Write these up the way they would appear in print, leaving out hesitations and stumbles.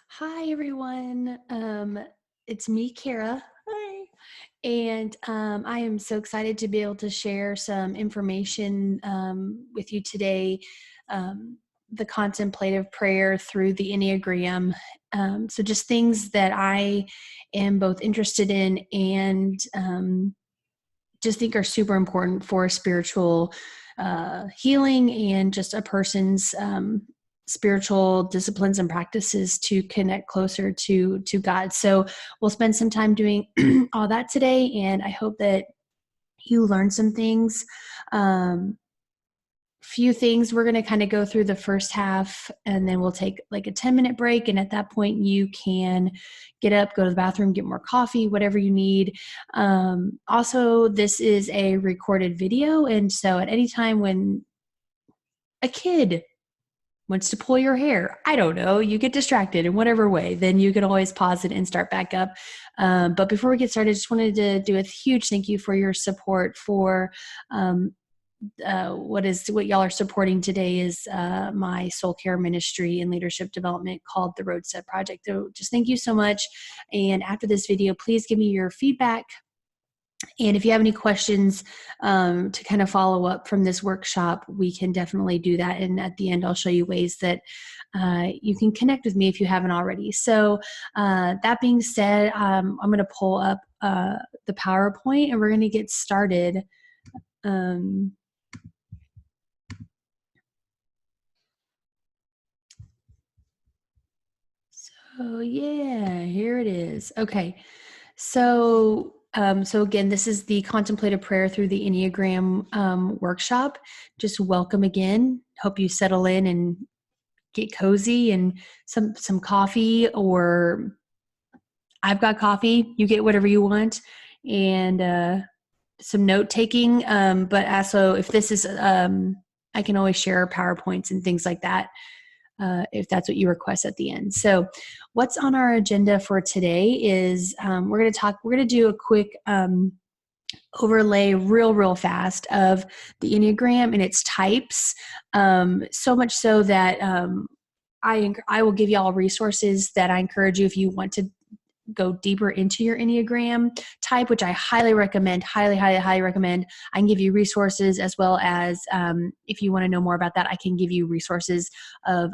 Hi, everyone. It's me, Kara. Hi. And I am so excited to be able to share some information with you today. Um, the contemplative prayer through the Enneagram. So, just things that I am both interested in and just think are super important for spiritual healing and just a person's spiritual disciplines and practices to connect closer to God. So we'll spend some time doing all that today, and I hope that you learn some things. Few things. We're going to kind of go through the first half, and then we'll take like a 10-minute break. And at that point, you can get up, go to the bathroom, get more coffee, whatever you need. Also, this is a recorded video. And so at any time when a kid wants to pull your hair, I don't know, you get distracted in whatever way, then you can always pause it and start back up. But before we get started, I just wanted to do a huge thank you for your support for what y'all are supporting today is my soul care ministry and leadership development called the Roadstep Project. So just thank you so much. And after this video, please give me your feedback. And if you have any questions to kind of follow up from this workshop, we can definitely do that. And at the end, I'll show you ways that you can connect with me if you haven't already. So that being said, I'm going to pull up the PowerPoint and we're going to get started. Oh yeah, here it is. Okay. So again, this is the contemplative prayer through the Enneagram workshop. Just welcome again. Hope you settle in and get cozy and some coffee, or I've got coffee. You get whatever you want, and some note taking. But also, if this is, I can always share PowerPoints and things like that. If that's what you request at the end. So what's on our agenda for today is we're going to do a quick overlay real fast of the Enneagram and its types. So much so that I will give you all resources that I encourage you if you want to go deeper into your Enneagram type, which I highly recommend, highly recommend. I can give you resources as well as if you want to know more about that, I can give you resources of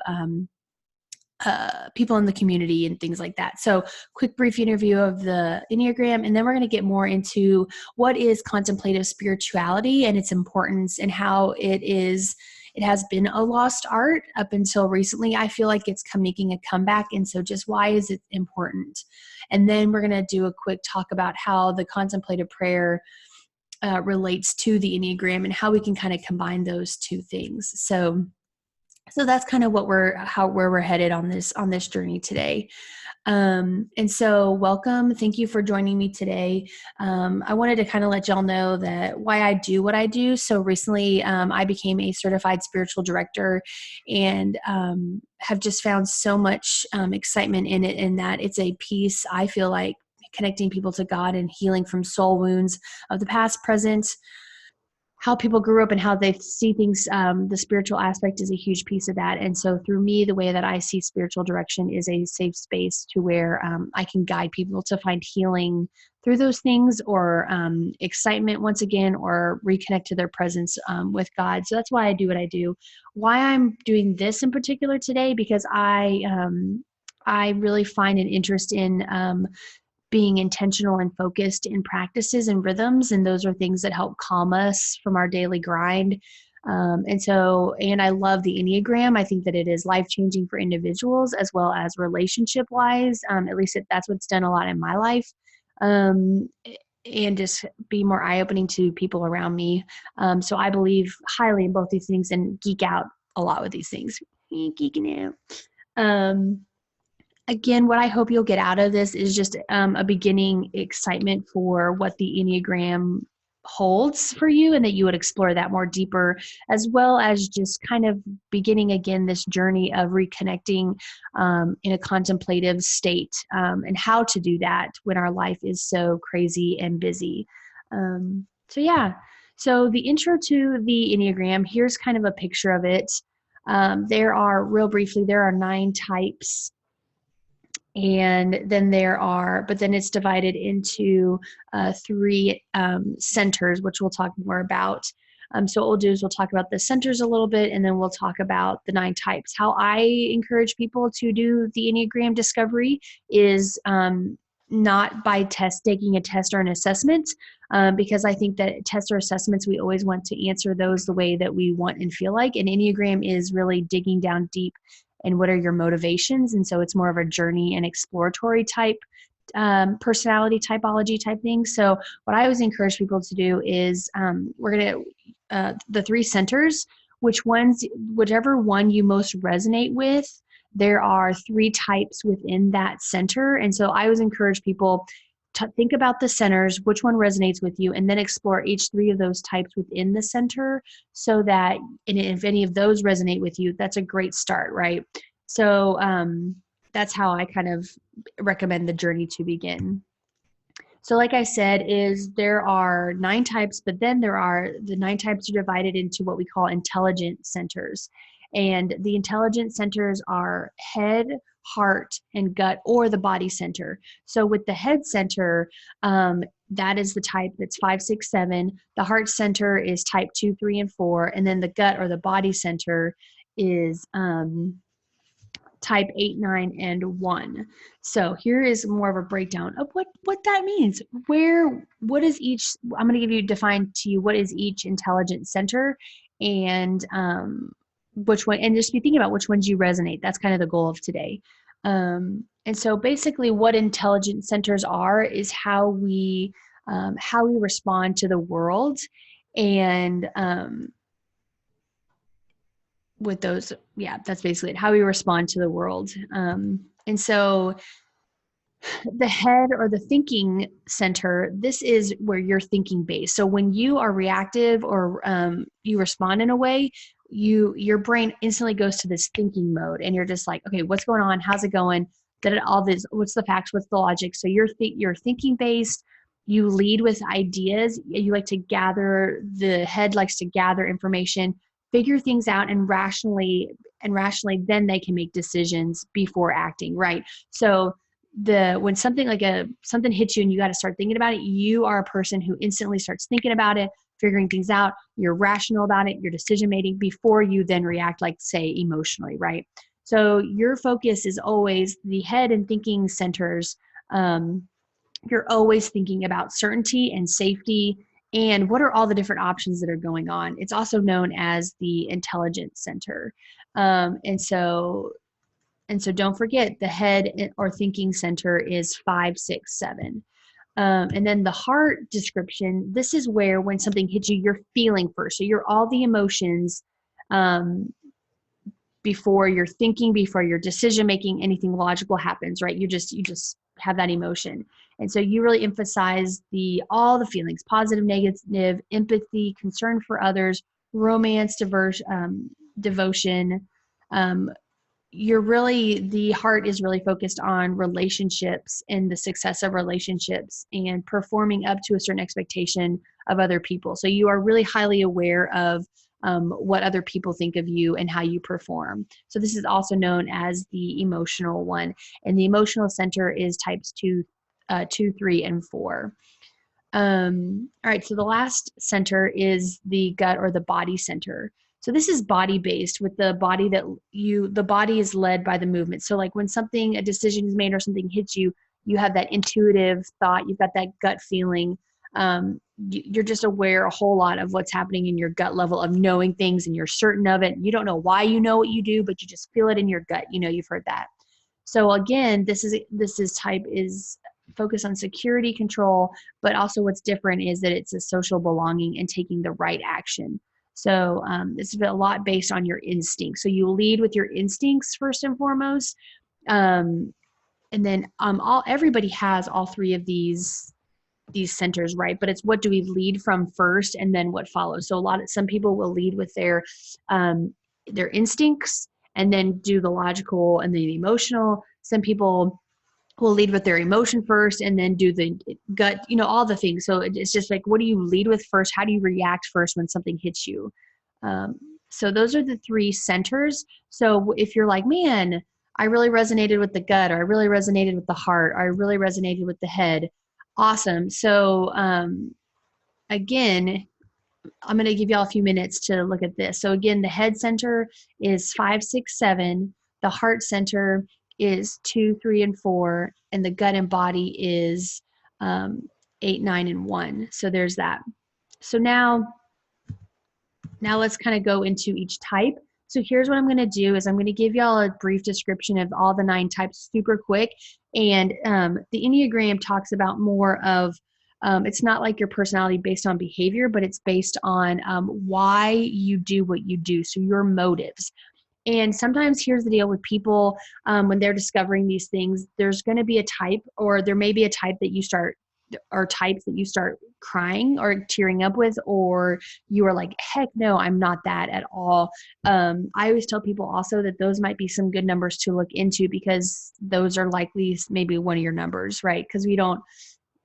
people in the community and things like that. So quick brief interview of the Enneagram, and then we're going to get more into what is contemplative spirituality and its importance and how it has been a lost art up until recently. I feel like it's making a comeback. And so just why is it important? And then we're going to do a quick talk about how the contemplative prayer relates to the Enneagram and how we can kind of combine those two things. So that's kind of where we're headed on this journey today. And so welcome. Thank you for joining me today. I wanted to kind of let y'all know that why I do what I do. So recently I became a certified spiritual director and have just found so much excitement in it, in that it's a piece, I feel like, connecting people to God and healing from soul wounds of the past, present, how people grew up and how they see things. The spiritual aspect is a huge piece of that. And so through me, the way that I see spiritual direction is a safe space to where I can guide people to find healing through those things, or excitement once again, or reconnect to their presence with God. So that's why I do what I do. Why I'm doing this in particular today, because I really find an interest in being intentional and focused in practices and rhythms. And those are things that help calm us from our daily grind. And I love the Enneagram. I think that it is life-changing for individuals as well as relationship-wise. At least that's what's done a lot in my life. And just be more eye-opening to people around me. So I believe highly in both these things and geek out a lot with these things. Geeking out. Again, what I hope you'll get out of this is just a beginning excitement for what the Enneagram holds for you, and that you would explore that more deeper, as well as just kind of beginning again this journey of reconnecting in a contemplative state, and how to do that when our life is so crazy and busy. So the intro to the Enneagram, here's kind of a picture of it. There are 9 types. And then but then it's divided into three centers, which we'll talk more about. So what we'll do is we'll talk about the centers a little bit, and then we'll talk about the 9 types. How I encourage people to do the Enneagram discovery is not by taking a test or an assessment, because I think that tests or assessments, we always want to answer those the way that we want and feel like. And Enneagram is really digging down deep and what are your motivations. And so it's more of a journey and exploratory type personality typology type thing. So what I always encourage people to do is we're going to, the 3 centers, whichever one you most resonate with, there are 3 types within that center. And so I always encourage people to think about the centers, which one resonates with you, and then explore each 3 of those types within the center, so that, and if any of those resonate with you, that's a great start, right? So that's how I kind of recommend the journey to begin. So like I said, there are 9 types, but then the 9 types are divided into what we call intelligent centers. And the intelligent centers are head, heart, and gut, or the body center. So with the head center, that is the type that's 5, 6, 7. The heart center is type 2, 3, and 4. And then the gut or the body center is type 8, 9, and 1. So here is more of a breakdown of what that means. What is each, I'm going to define to you what is each intelligent center, and which one, and just be thinking about which ones you resonate. That's kind of the goal of today. And so basically what intelligent centers are is how we respond to the world. And with those, yeah, that's basically it, how we respond to the world. And so the head or the thinking center, this is where you're thinking based. So when you are reactive or you respond in a way, your brain instantly goes to this thinking mode, and you're just like, okay, what's going on? How's it going? All this, what's the facts? What's the logic? So you're thinking based. You lead with ideas. You like to gather. The head likes to gather information, figure things out, and rationally, then they can make decisions before acting. Right. So when something something hits you and you got to start thinking about it, you are a person who instantly starts thinking about it, figuring things out. You're rational about it, your decision making, before you then react, like say emotionally, right? So your focus is always the head and thinking centers. You're always thinking about certainty and safety, and what are all the different options that are going on. It's also known as the intelligence center. And so don't forget, the head or thinking center is 5, 6, 7. And then the heart description, this is where when something hits you, you're feeling first. So you're all the emotions before you're thinking, before your decision making, anything logical happens, right? You just have that emotion. And so you really emphasize all the feelings, positive, negative, empathy, concern for others, romance, devotion. The heart is really focused on relationships and the success of relationships and performing up to a certain expectation of other people. So you are really highly aware of what other people think of you and how you perform. So this is also known as the emotional one. And the emotional center is types 2, 3, and 4. All right, so the last center is the gut or the body center. So this is body based, with the body the body is led by the movement. So like when a decision is made or something hits you, you have that intuitive thought, you've got that gut feeling. You're just aware a whole lot of what's happening in your gut level of knowing things, and you're certain of it. You don't know why you know what you do, but you just feel it in your gut. You've heard that. So again, this type is focused on security, control, but also what's different is that it's a social belonging and taking the right action. So it's a lot based on your instincts. So you lead with your instincts first and foremost. And then everybody has all 3 of these centers, right? But it's what do we lead from first, and then what follows. So some people will lead with their instincts, and then do the logical and the emotional. Some people will lead with their emotion first and then do the gut, all the things. So it's just like, what do you lead with first? How do you react first when something hits you? So those are the 3 centers. So if you're like, man, I really resonated with the gut, or I really resonated with the heart, or I really resonated with the head. Awesome. So again, I'm going to give y'all a few minutes to look at this. So again, the head center is 5, 6, 7. The heart center is 2, 3, and 4. And the gut and body is 8, 9, and 1. So there's that. So now let's kind of go into each type. So here's what I'm going to do is I'm going to give y'all a brief description of all the 9 types super quick. And the Enneagram talks about more of, it's not like your personality based on behavior, but it's based on why you do what you do. So your motives. And sometimes here's the deal with people when they're discovering these things, there's going to be a type, or there may be a type that you start, or types that you start crying or tearing up with, or you are like, heck no, I'm not that at all. I always tell people also that those might be some good numbers to look into, because those are likely maybe one of your numbers, right? Because we don't,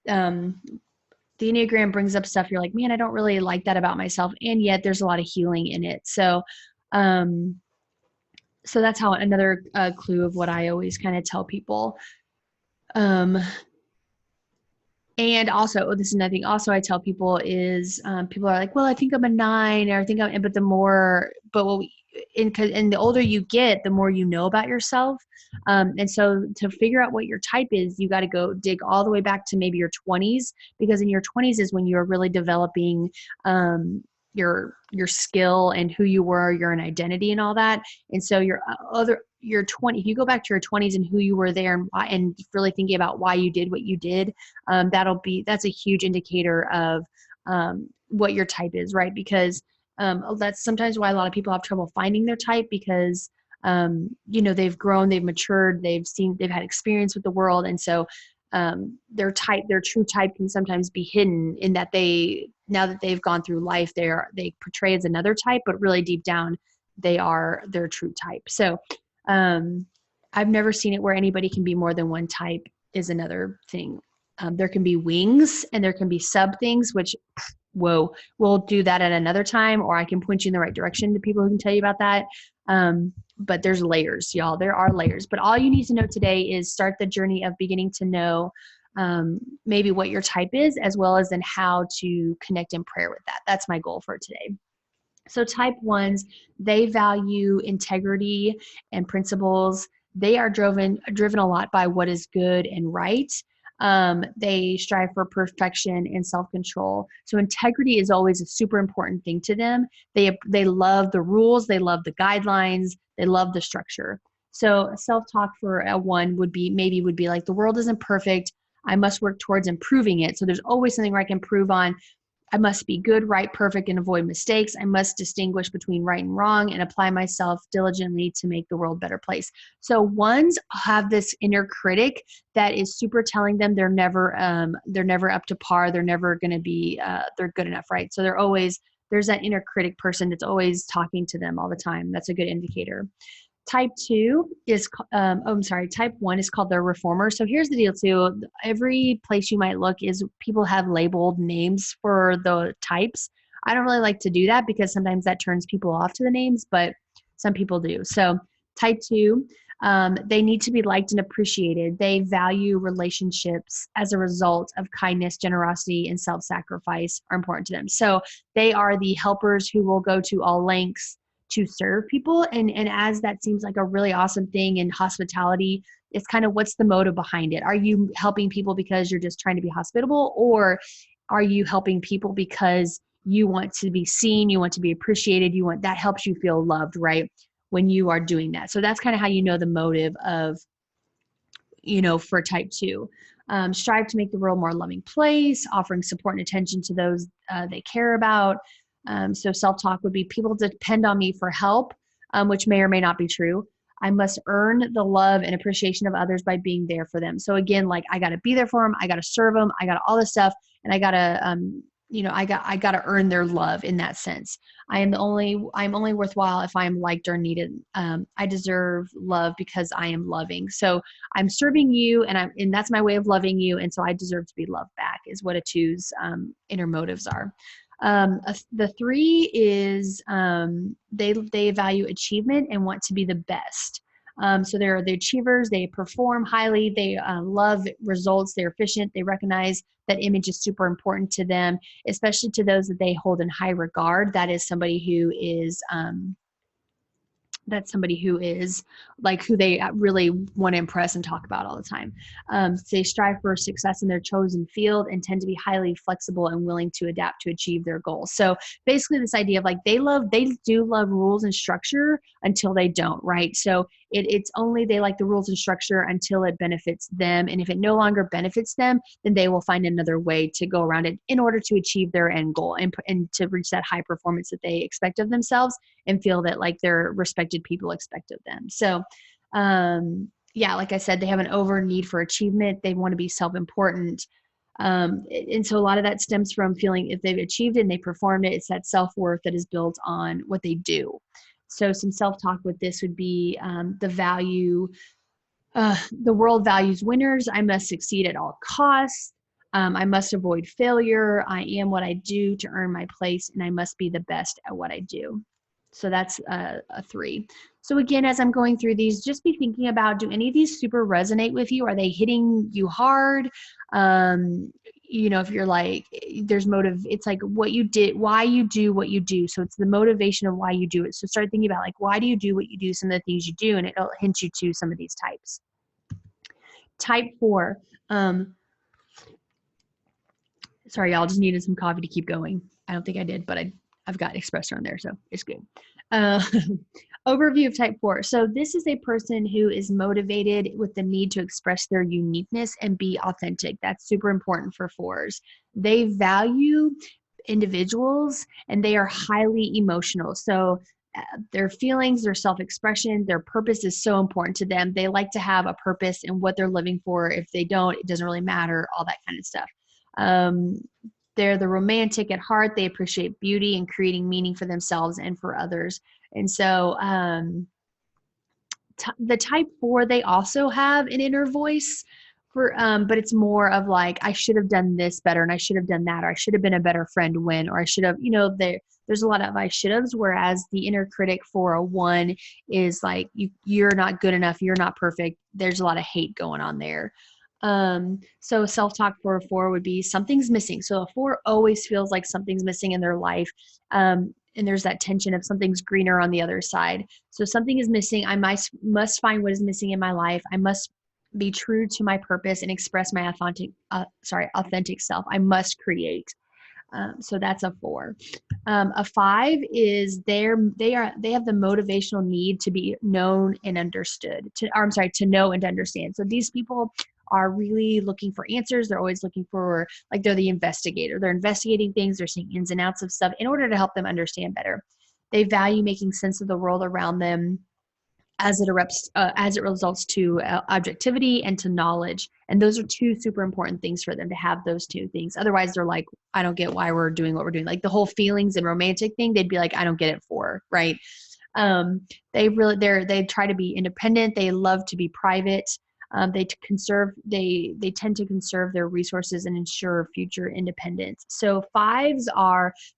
the Enneagram brings up stuff you're like, man, I don't really like that about myself. And yet there's a lot of healing in it. So, so that's how another clue of what I always kind of tell people. And also, this is another thing also I tell people is people are like, well, I think I'm a 9, or I think I'm, but the more, but what we, and the older you get, the more you know about yourself. And so to figure out what your type is, you got to go dig all the way back to maybe your 20s, because in your 20s is when you're really developing your skill and who you were, your own identity and all that. And so your 20, if you go back to your 20s and who you were there, and why, and really thinking about why you did what you did, that's a huge indicator of what your type is, right? Because that's sometimes why a lot of people have trouble finding their type, because they've grown, they've matured, they've had experience with the world, and so their true type can sometimes be hidden in that now that they've gone through life, they portray as another type, but really deep down they are their true type. So I've never seen it where anybody can be more than one type is another thing. There can be wings and there can be sub things, which, whoa, we'll do that at another time, or I can point you in the right direction to people who can tell you about that. But there's layers, y'all. There are layers. But all you need to know today is start the journey of beginning to know maybe what your type is, as well as then how to connect in prayer with that. That's my goal for today. So type 1s, they value integrity and principles. They are driven a lot by what is good and right. They strive for perfection and self-control. So integrity is always a super important thing to them. They love the rules, they love the guidelines, they love the structure. So self-talk for a 1 would be like, the world isn't perfect, I must work towards improving it. So there's always something where I can improve on. I must be good, right, perfect, and avoid mistakes. I must distinguish between right and wrong and apply myself diligently to make the world a better place. So 1s have this inner critic that is super telling them they're never up to par. They're never going to be, they're good enough, right? So there's that inner critic person that's always talking to them all the time. That's a good indicator. Type 2 is, type 1 is called the reformer. So here's the deal too. Every place you might look is people have labeled names for the types. I don't really like to do that because sometimes that turns people off to the names, but some people do. So type 2, they need to be liked and appreciated. They value relationships as a result of kindness, generosity, and self-sacrifice are important to them. So they are the helpers who will go to all lengths to serve people. And as that seems like a really awesome thing in hospitality, it's kind of, what's the motive behind it? Are you helping people because you're just trying to be hospitable, or are you helping people because you want to be seen, you want to be appreciated, that helps you feel loved, right? When you are doing that. So that's kind of how you know the motive of, for type 2. Strive to make the world a more loving place, offering support and attention to those they care about. So self-talk would be, people depend on me for help, which may or may not be true. I must earn the love and appreciation of others by being there for them. So again, like, I got to be there for them. I got to serve them. I got all this stuff. And I got to, I got to earn their love in that sense. I'm only worthwhile if I'm liked or needed. I deserve love because I am loving. So I'm serving you, and that's my way of loving you. And so I deserve to be loved back, is what a 2's inner motives are. The 3 is they value achievement and want to be the best. So they're the achievers. They perform highly. They love results. They're efficient. They recognize that image is super important to them, especially to those that they hold in high regard. That is somebody who is like who they really want to impress and talk about all the time. They strive for success in their chosen field and tend to be highly flexible and willing to adapt to achieve their goals. So basically this idea of like they do love rules and structure until they don't, right? So it's only they like the rules and structure until it benefits them. And if it no longer benefits them, then they will find another way to go around it in order to achieve their end goal and to reach that high performance that they expect of themselves and feel that like their respected people expect of them. So, yeah, like I said, they have an over need for achievement. They want to be self-important. And so a lot of that stems from feeling if they've achieved it and they performed it, it's that self-worth that is built on what they do. So some self-talk with this would be the value, the world values winners. I must succeed at all costs. I must avoid failure. I am what I do to earn my place, and I must be the best at what I do. So that's a 3. So again, as I'm going through these, just be thinking about, do any of these super resonate with you? Are they hitting you hard? If you're like, there's motive, it's like what you did, why you do what you do. So it's the motivation of why you do it. So start thinking about like, why do you do what you do, some of the things you do, and it'll hint you to some of these types. Type 4. Sorry, y'all, just needed some coffee to keep going. I don't think I did, but I've got espresso on there, so it's good. Overview of type 4. So this is a person who is motivated with the need to express their uniqueness and be authentic. That's super important for 4s. They value individuals and they are highly emotional. So their feelings, their self-expression, their purpose is so important to them. They like to have a purpose in what they're living for. If they don't, it doesn't really matter, all that kind of stuff. They're the romantic at heart. They appreciate beauty and creating meaning for themselves and for others. And so the type 4, they also have an inner voice but it's more of like, I should have done this better and I should have done that, or I should have been a better friend when, or I should have, there's a lot of I should haves, whereas the inner critic for a 1 is like, you're not good enough. You're not perfect. There's a lot of hate going on there. So self-talk for a 4 would be something's missing. So a 4 always feels like something's missing in their life. And there's that tension of something's greener on the other side. So something is missing. I must find what is missing in my life. I must be true to my purpose and express my authentic self. I must create. So that's a 4. A 5 is they have the motivational need to be known and understood. To know and to understand. So these people are really looking for answers. They're always looking for, like, they're the investigator. They're investigating things. They're seeing ins and outs of stuff in order to help them understand better. They value making sense of the world around them as it results to objectivity and to knowledge. And those are 2 super important things for them to have, those 2 things. Otherwise, they're like, I don't get why we're doing what we're doing. Like the whole feelings and romantic thing, they'd be like, I don't get it for, right? They try to be independent. They love to be private. They tend to conserve their resources and ensure future independence. So 5s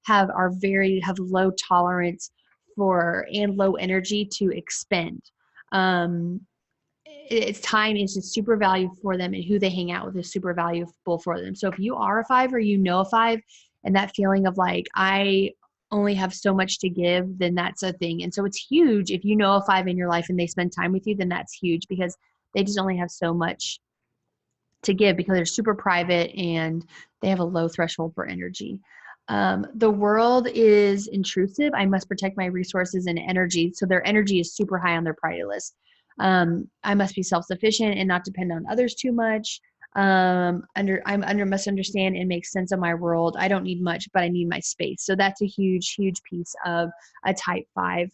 have low tolerance for and low energy to expend. It's time is just super valuable for them, and who they hang out with is super valuable for them. So if you are a 5 or a 5, and that feeling of like, I only have so much to give, then that's a thing. And so it's huge if you know a 5 in your life and they spend time with you, then that's huge, because they just only have so much to give because they're super private and they have a low threshold for energy. The world is intrusive. I must protect my resources and energy. So their energy is super high on their priority list. I must be self-sufficient and not depend on others too much. Must understand and make sense of my world. I don't need much, but I need my space. So that's a huge, huge piece of a type 5.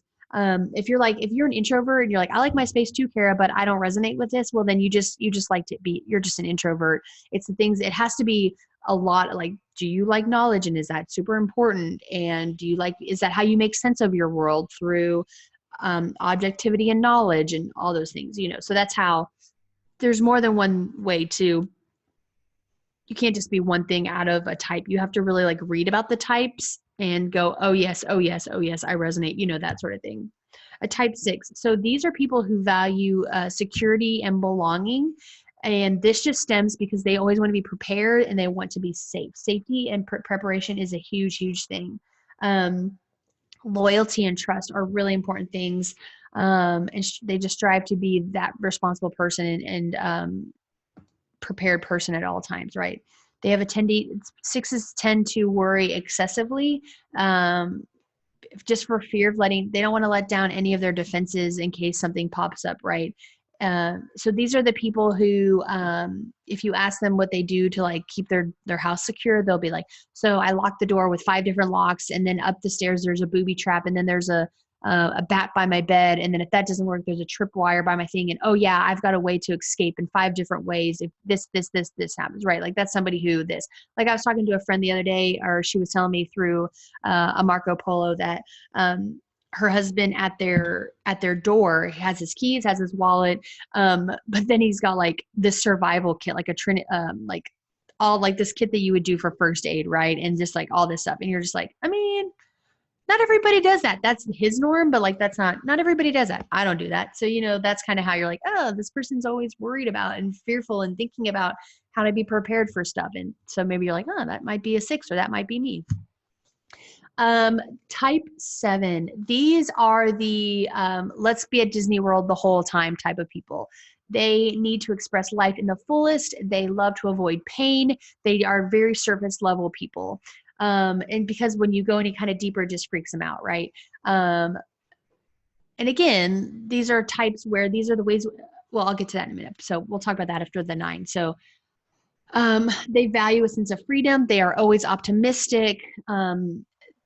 If you're an introvert and you're like, I like my space too, Kara, but I don't resonate with this, well, then you just like to be, you're just an introvert. It's the things, it has to be a lot like, do you like knowledge, and is that super important? And is that how you make sense of your world, through objectivity and knowledge and all those things, so that's how. There's more than one way to, you can't just be one thing out of a type. You have to really like read about the types and go, oh yes, I resonate, that sort of thing. A type 6. So these are people who value security and belonging. And this just stems because they always want to be prepared and they want to be safe. Safety and preparation is a huge, huge thing. Loyalty and trust are really important things. And they just strive to be that responsible person and prepared person at all times, right? They have a tendency, sixes tend to worry excessively, just for fear of they don't want to let down any of their defenses in case something pops up, right? So these are the people who, if you ask them what they do to like keep their house secure, they'll be like, so I lock the door with 5 different locks, and then up the stairs there's a booby trap, and then there's a bat by my bed, and then if that doesn't work, there's a tripwire by my thing, and oh yeah, I've got a way to escape in 5 different ways if this happens, right? Like that's somebody who like I was talking to a friend the other day, or she was telling me through a Marco Polo that her husband at their door has his keys, has his wallet, but then he's got like this survival kit, like like all like this kit that you would do for first aid, right? And just like all this stuff, and you're just like, I mean, not everybody does that. That's his norm, but like that's not everybody does that. I don't do that. So, that's kind of how you're like, oh, this person's always worried about and fearful and thinking about how to be prepared for stuff. And so maybe you're like, oh, that might be a 6, or that might be me. Type 7. These are the let's be at Disney World the whole time type of people. They need to express life in the fullest. They love to avoid pain. They are very surface level people. And because when you go any kind of deeper, it just freaks them out, right? And again, these are types where these are the ways, well, I'll get to that in a minute. So we'll talk about that after the 9. So they value a sense of freedom. They are always optimistic,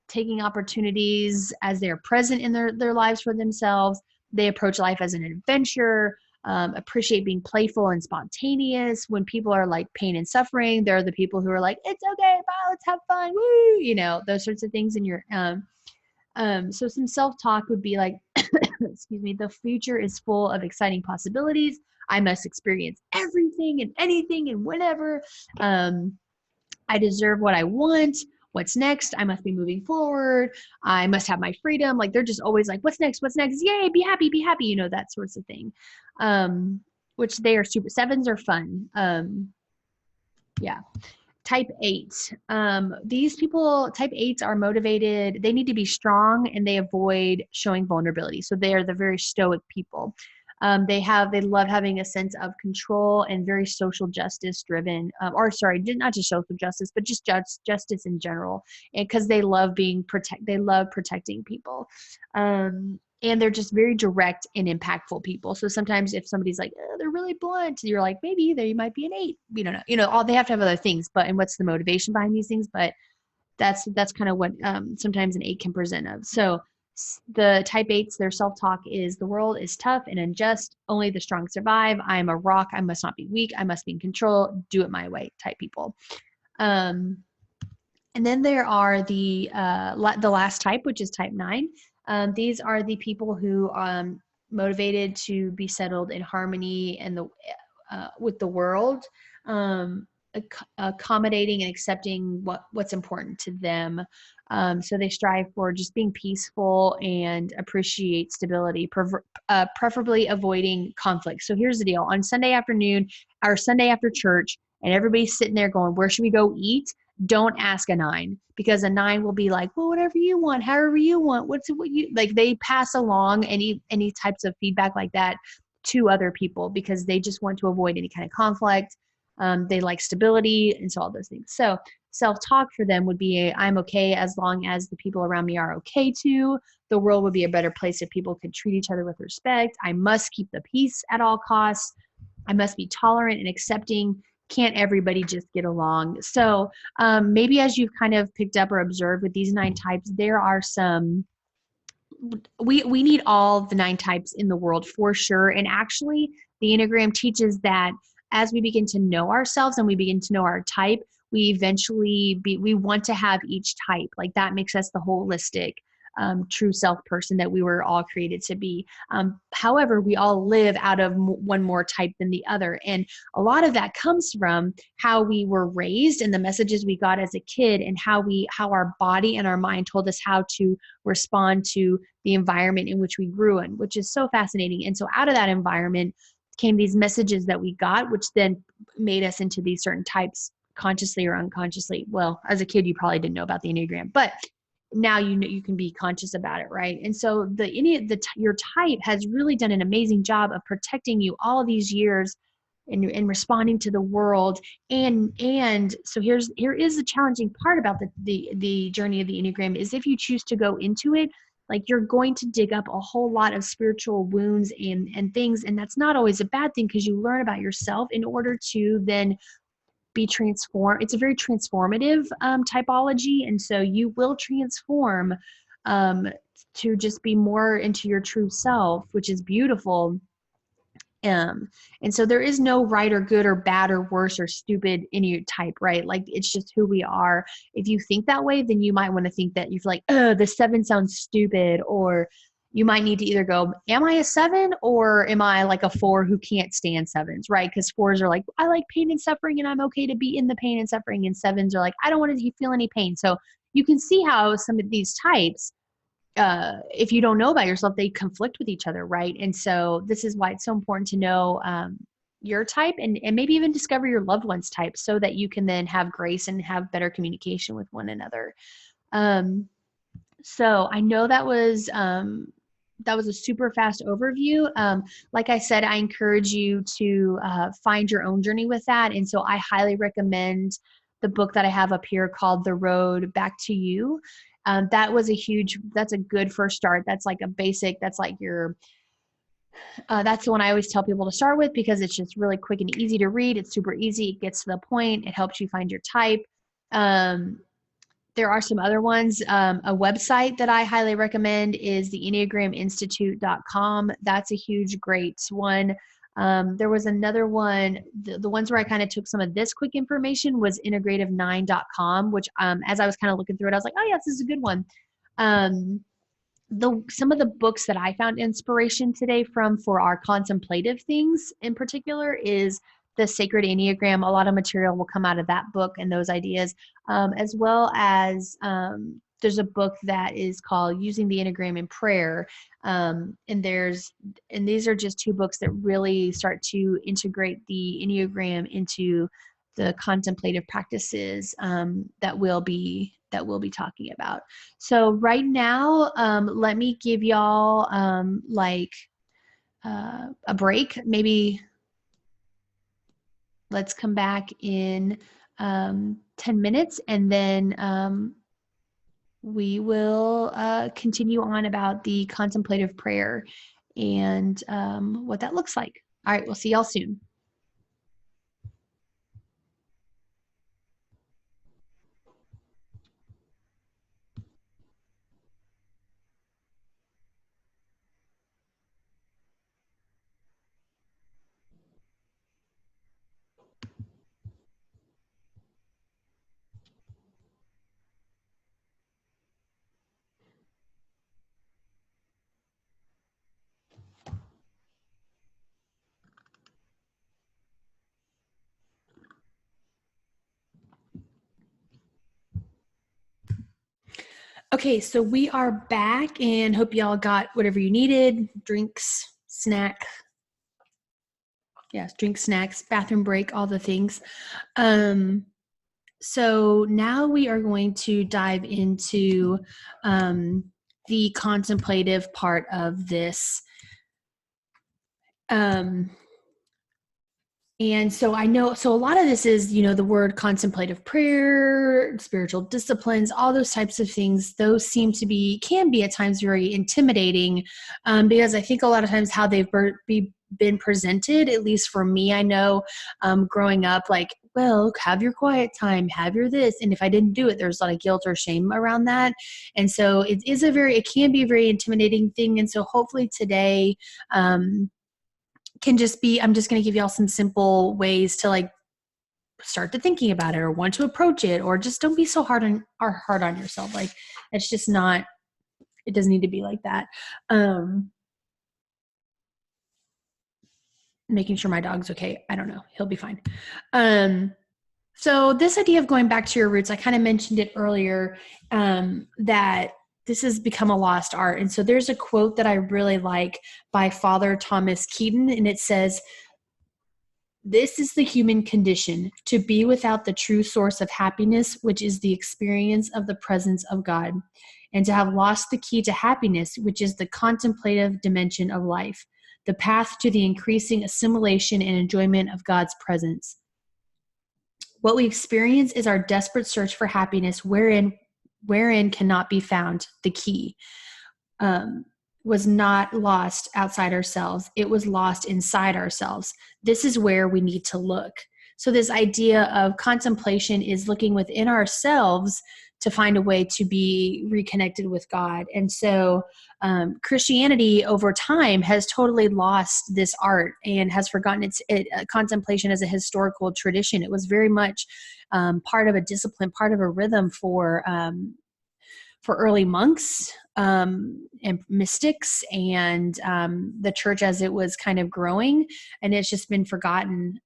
taking opportunities as they are present in their lives for themselves. They approach life as an adventure, appreciate being playful and spontaneous. When people are like pain and suffering, they're the people who are like, it's okay, bye, let's have fun, woo, those sorts of things in your, so some self-talk would be like, excuse me, the future is full of exciting possibilities. I must experience everything and anything and whenever. I deserve what I want. What's next? I must be moving forward. I must have my freedom. Like they're just always like, what's next? What's next? Yay, be happy, that sorts of thing. Which they are super. 7s are fun. Yeah. Type 8. These people, type 8s are motivated. They need to be strong and they avoid showing vulnerability. So they are the very stoic people. They love having a sense of control and very social justice driven, not just social justice, but just justice in general. And because they love protecting people. And they're just very direct and impactful people. So sometimes if somebody's like, oh, they're really blunt, you're like, maybe they might be an 8. We don't know. All they have to have other things, and what's the motivation behind these things? But that's kind of what sometimes an 8 can present of. So the type 8s, their self-talk is, the world is tough and unjust. Only the strong survive. I am a rock. I must not be weak. I must be in control. Do it my way type people. And then there are the last type, which is type 9. These are the people who are motivated to be settled in harmony and with the world, accommodating and accepting what's important to them. So they strive for just being peaceful and appreciate stability, preferably avoiding conflict. So here's the deal. On Sunday afternoon or Sunday after church, and everybody's sitting there going, where should we go eat? Don't ask a 9, because a 9 will be like, well, whatever you want, however you want, what you like. They pass along any types of feedback like that to other people because they just want to avoid any kind of conflict. They like stability, and so all those things. So self-talk for them would be, I'm okay as long as the people around me are okay too. The world would be a better place if people could treat each other with respect. I must keep the peace at all costs. I must be tolerant and accepting. Can't everybody just get along? So maybe as you've kind of picked up or observed with these 9 types, there are some, we need all the 9 types in the world for sure. And actually the Enneagram teaches that as we begin to know ourselves and we begin to know our type, we eventually we want to have each type. Like that makes us the holistic true self person that we were all created to be. However, we all live out of one more type than the other. And a lot of that comes from how we were raised and the messages we got as a kid, and how our body and our mind told us how to respond to the environment in which we grew in, which is so fascinating. And so out of that environment came these messages that we got, which then made us into these certain types, consciously or unconsciously. Well, as a kid, you probably didn't know about the Enneagram, but now you know, you can be conscious about it, right? And so your type has really done an amazing job of protecting you all these years and responding to the world. And so here is the challenging part about the journey of the Enneagram, is if you choose to go into it, like, you're going to dig up a whole lot of spiritual wounds and things. And that's not always a bad thing, because you learn about yourself in order to then be transformed. It's a very transformative typology. And so you will transform to just be more into your true self, which is beautiful. And so there is no right or good or bad or worse or stupid in your type, right? Like, it's just who we are. If you think that way, then you might want to think that you feel like, oh, the 7 sounds stupid, or you might need to either go, am I a 7 or am I like a 4 who can't stand 7s, right? Because 4s are like, I like pain and suffering and I'm okay to be in the pain and suffering. And 7s are like, I don't want to feel any pain. So you can see how some of these types, if you don't know about yourself, they conflict with each other, right? And so this is why it's so important to know your type, and maybe even discover your loved one's type, so that you can then have grace and have better communication with one another. So I know that was a super fast overview. Like I said, I encourage you to find your own journey with that. And so I highly recommend the book that I have up here called The Road Back to You. That's a good first start. That's like a basic, that's like that's the one I always tell people to start with, because it's just really quick and easy to read. It's super easy. It gets to the point. It helps you find your type. There are some other ones. A website that I highly recommend is the EnneagramInstitute.com. That's a huge, great one. There was another one, the ones where I kind of took some of this quick information was integrative9.com, which as I was kind of looking through it, I was like, oh yeah, this is a good one. Some of the books that I found inspiration today from for our contemplative things in particular is the Sacred Enneagram. A lot of material will come out of that book and those ideas, as well as there's a book that is called Using the Enneagram in Prayer. And these are just 2 books that really start to integrate the Enneagram into the contemplative practices that we'll be talking about. So right now, let me give y'all a break. Maybe let's come back in 10 minutes, and then we will continue on about the contemplative prayer and what that looks like. All right, we'll see y'all soon. Okay, so we are back, and hope y'all got whatever you needed, drinks, snack. Yes, drinks, snacks, bathroom break, all the things. So now we are going to dive into the contemplative part of this. And so I know, so a lot of this is, the word contemplative prayer, spiritual disciplines, all those types of things, those can be at times very intimidating, because I think a lot of times how they've been presented, at least for me, I know growing up, like, well, have your quiet time, have your this. And if I didn't do it, there's a lot of guilt or shame around that. And so it can be a very intimidating thing. And so hopefully today, can just be, I'm just going to give y'all some simple ways to like start to thinking about it or want to approach it, or just don't be so hard on yourself. Like it's It doesn't need to be like that. Making sure my dog's okay. I don't know. He'll be fine. So this idea of going back to your roots, I kind of mentioned it earlier, that this has become a lost art. And so there's a quote that I really like by Father Thomas Keaton, and it says, "This is the human condition, to be without the true source of happiness, which is the experience of the presence of God, and to have lost the key to happiness, which is the contemplative dimension of life, the path to the increasing assimilation and enjoyment of God's presence. What we experience is our desperate search for happiness, wherein cannot be found the key." Was not lost outside ourselves. It was lost inside ourselves. This is where we need to look. So this idea of contemplation is looking within ourselves to find a way to be reconnected with God. And so Christianity over time has totally lost this art and has forgotten its contemplation as a historical tradition. It was very much part of a discipline, part of a rhythm for early monks and mystics and the church as it was kind of growing, and it's just been forgotten.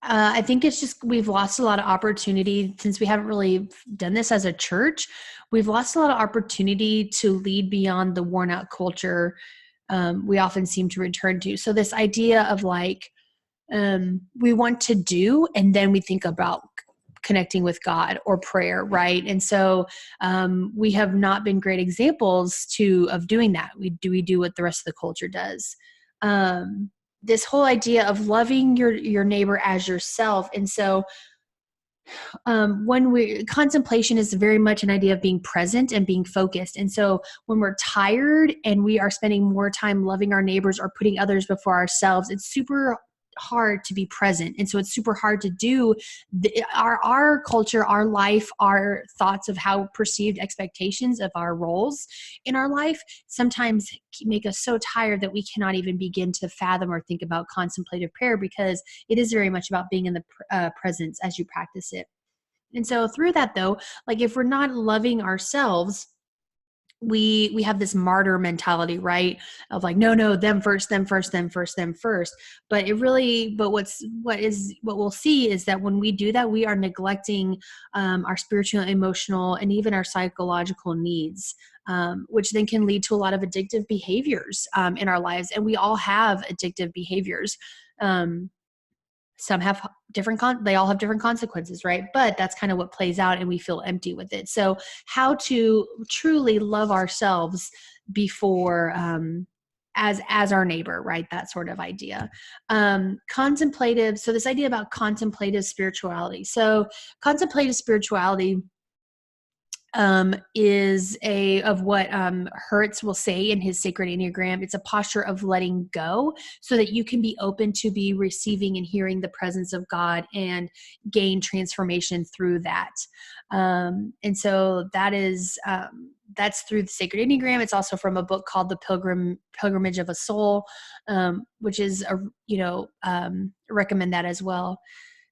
I think it's just we've lost a lot of opportunity since we haven't really done this as a church. We've lost a lot of opportunity to lead beyond the worn out culture we often seem to return to. So this idea of like we want to do, and then we think about connecting with God or prayer, right? And so we have not been great examples of doing that. We do what the rest of the culture does. This whole idea of loving your neighbor as yourself. And so contemplation is very much an idea of being present and being focused. And so when we're tired and we are spending more time loving our neighbors or putting others before ourselves, it's super hard to be present. And so it's super hard to do our culture, our life, our thoughts of how perceived expectations of our roles in our life sometimes make us so tired that we cannot even begin to fathom or think about contemplative prayer, because it is very much about being in the presence as you practice it. And so through that though, like if we're not loving ourselves, we have this martyr mentality, right? Of like, no, them first, them first, them first, them first. But what we'll see is that when we do that, we are neglecting our spiritual, emotional, and even our psychological needs, which then can lead to a lot of addictive behaviors in our lives. And we all have addictive behaviors. Some have they all have different consequences, right? But that's kind of what plays out, and we feel empty with it. So how to truly love ourselves before, as our neighbor, right? That sort of idea. Contemplative. So this idea about contemplative spirituality. So contemplative spirituality is of what Hertz will say in his sacred Enneagram. It's a posture of letting go so that you can be open to be receiving and hearing the presence of God and gain transformation through that. And so that's through the sacred Enneagram. It's also from a book called The Pilgrimage of a Soul, which is recommend that as well.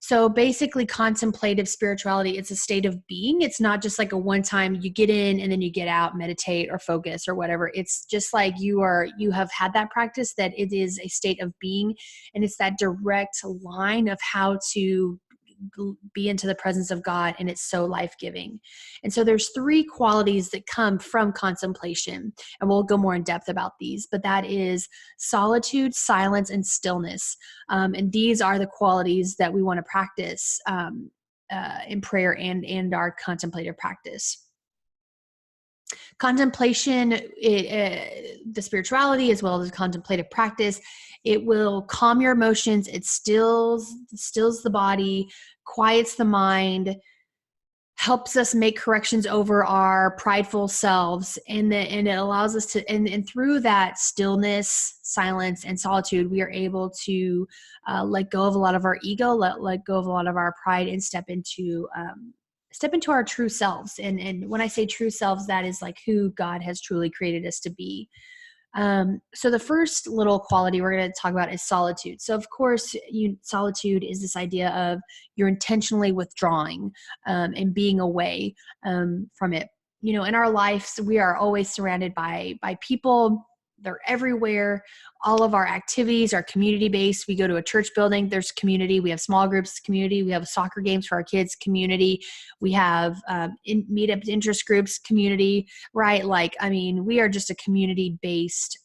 So basically contemplative spirituality, it's a state of being. It's not just like a one time you get in and then you get out, meditate or focus or whatever. It's just like you have had that practice, that it is a state of being. And it's that direct line of how to be into the presence of God, and it's so life-giving. And so there's 3 qualities that come from contemplation, and we'll go more in depth about these, but that is solitude, silence, and stillness. And these are the qualities that we want to practice in prayer and our contemplative practice. Contemplation, the spirituality as well as contemplative practice, it will calm your emotions. It stills the body, quiets the mind, helps us make corrections over our prideful selves, and it allows us to, and through that stillness, silence, and solitude, we are able to let go of a lot of our ego, let go of a lot of our pride, and step into our true selves. And when I say true selves, that is like who God has truly created us to be. So the first little quality we're going to talk about is solitude. So of course, solitude is this idea of you're intentionally withdrawing and being away from it. in our lives, we are always surrounded by people. They're everywhere. All of our activities are community-based. We go to a church building, there's community. We have small groups, community. We have soccer games for our kids, community. We have meetups, interest groups, community, right? We are just a community-based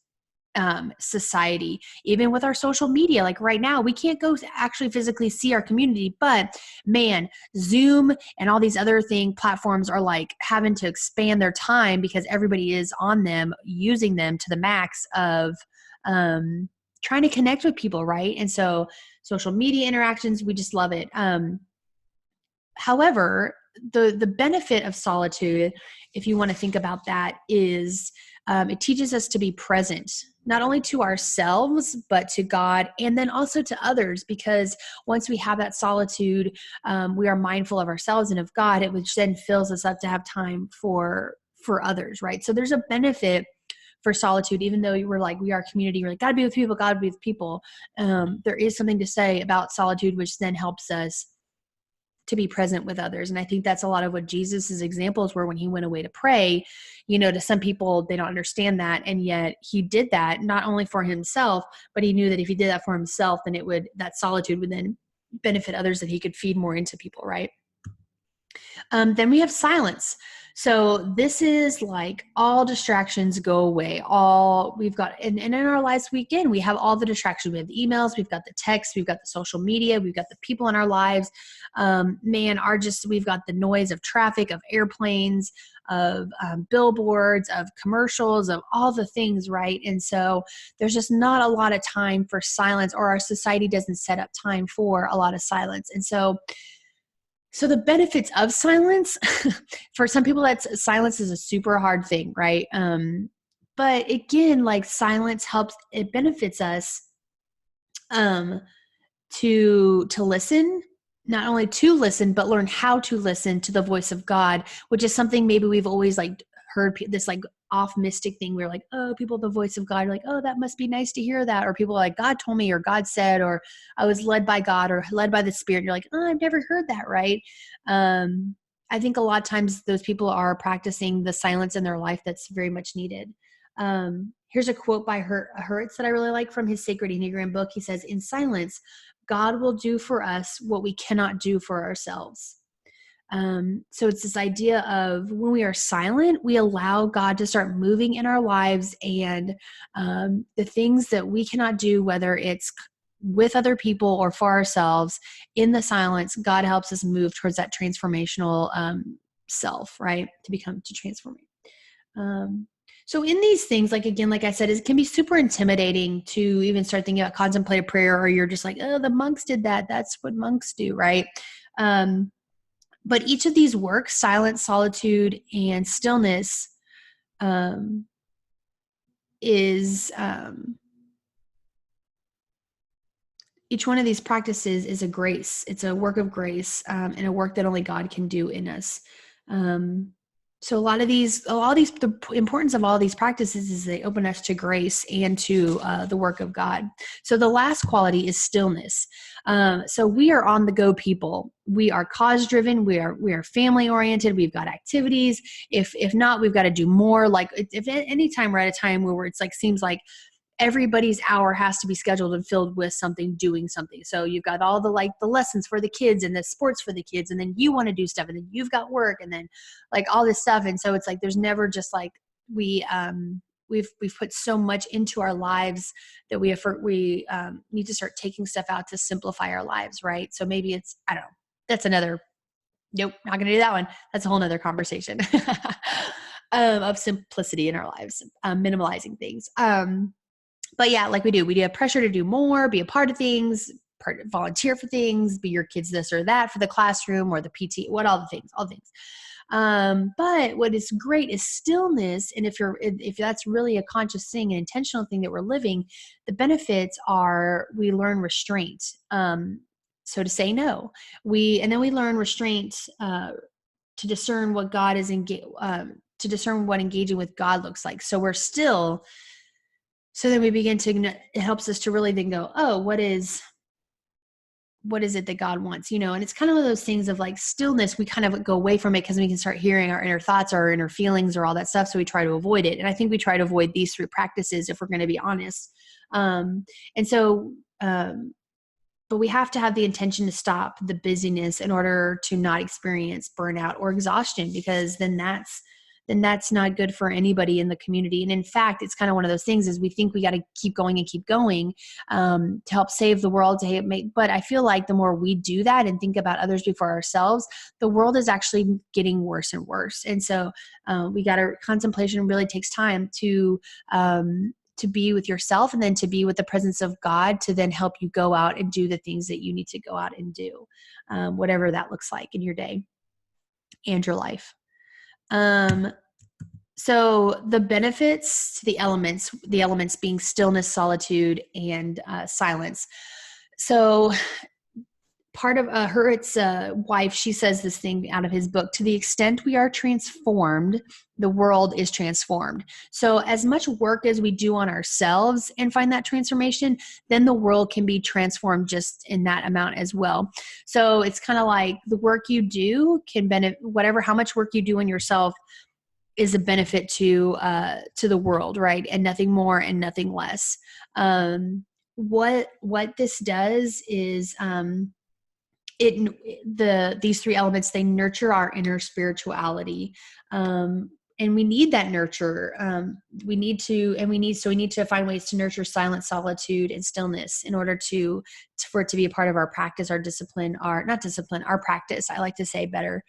society. Even with our social media, like right now, we can't go actually physically see our community, but man, Zoom and all these other platforms are like having to expand their time because everybody is on them, using them to the max of trying to connect with people, right? And so social media interactions, we just love it. However, the benefit of solitude, if you want to think about that, is it teaches us to be present, not only to ourselves, but to God, and then also to others, because once we have that solitude, we are mindful of ourselves and of God, which then fills us up to have time for others, right? So there's a benefit for solitude, even though we're like, we are community, we're like, gotta be with people, gotta be with people. There is something to say about solitude, which then helps us to be present with others. And I think that's a lot of what Jesus's examples were when he went away to pray. To some people, they don't understand that. And yet he did that not only for himself, but he knew that if he did that for himself, then that solitude would then benefit others, that he could feed more into people, right? Then we have silence. So this is like all distractions go away. We've got, and in our lives weekend, we have all the distractions. We have the emails, we've got the texts, we've got the social media, we've got the people in our lives. We've got the noise of traffic, of airplanes, of billboards, of commercials, of all the things, right? And so there's just not a lot of time for silence, or our society doesn't set up time for a lot of silence. And so the benefits of silence, for some people, silence is a super hard thing, right? But again, like silence it benefits us to listen, not only to listen, but learn how to listen to the voice of God, which is something maybe we've always heard this off mystic thing. We're like, oh, people, the voice of God, you're like, oh, that must be nice to hear that. Or people are like, God told me, or God said, or I was led by God, or led by the Spirit. You're like, oh, I've never heard that. Right. I think a lot of times those people are practicing the silence in their life that's very much needed. Here's a quote by Hertz that I really like from his Sacred Enneagram book. He says, in silence, God will do for us what we cannot do for ourselves. So it's this idea of when we are silent, we allow God to start moving in our lives, and the things that we cannot do, whether it's with other people or for ourselves, in the silence, God helps us move towards that transformational self, right? To transform. So in these things, like I said, it can be super intimidating to even start thinking about contemplative prayer, or you're just like, oh, the monks did that. That's what monks do, right? But each of these works, silence, solitude, and stillness, each one of these practices is a grace. It's a work of grace, and a work that only God can do in us. So the importance of all these practices is they open us to grace and to the work of God. So the last quality is stillness. So we are on the go people. We are cause driven. We are family oriented. We've got activities. If not, we've got to do more. Like if any time we're at a time where it's seems like everybody's hour has to be scheduled and filled with doing something. So you've got all the lessons for the kids and the sports for the kids, and then you want to do stuff, and then you've got work, and then all this stuff. And so it's there's never just we've put so much into our lives that we need to start taking stuff out to simplify our lives, right? So maybe it's, I don't know, that's another, nope, not going to do that one. That's a whole nother conversation of simplicity in our lives, minimalizing things. But yeah, we do have pressure to do more, be a part of things, volunteer for things, be your kids this or that for the classroom or the PT, all the things. But what is great is stillness. And if that's really a conscious thing, an intentional thing that we're living, the benefits are we learn restraint. So to say no, and then we learn restraint to discern what God is to discern what engaging with God looks like. So we're still. So then we begin it helps us to really then go, oh, what is what is it that God wants, and it's kind of one of those things of like stillness. We kind of go away from it because we can start hearing our inner thoughts, our inner feelings, or all that stuff. So we try to avoid it. And I think we try to avoid these 3 practices if we're going to be honest. And so, but we have to have the intention to stop the busyness in order to not experience burnout or exhaustion, because then that's not good for anybody in the community. And in fact, it's kind of one of those things is we think we got to keep going and keep going to help save the world, but I feel like the more we do that and think about others before ourselves, the world is actually getting worse and worse. And so contemplation really takes time to be with yourself, and then to be with the presence of God, to then help you go out and do the things that you need to go out and do, whatever that looks like in your day and your life. So the benefits to the elements being stillness, solitude, and silence. So part of Hurwitz's wife, she says this thing out of his book: to the extent we are transformed, the world is transformed. So as much work as we do on ourselves and find that transformation, then the world can be transformed just in that amount as well. So it's kind of like the work you do can benefit, how much work you do on yourself is a benefit to the world, right? And nothing more and nothing less. What this does is these 3 elements, they nurture our inner spirituality. And we need that nurture. We need to find ways to nurture silence, solitude, and stillness in order for it to be a part of our practice, our discipline, our practice. I like to say better.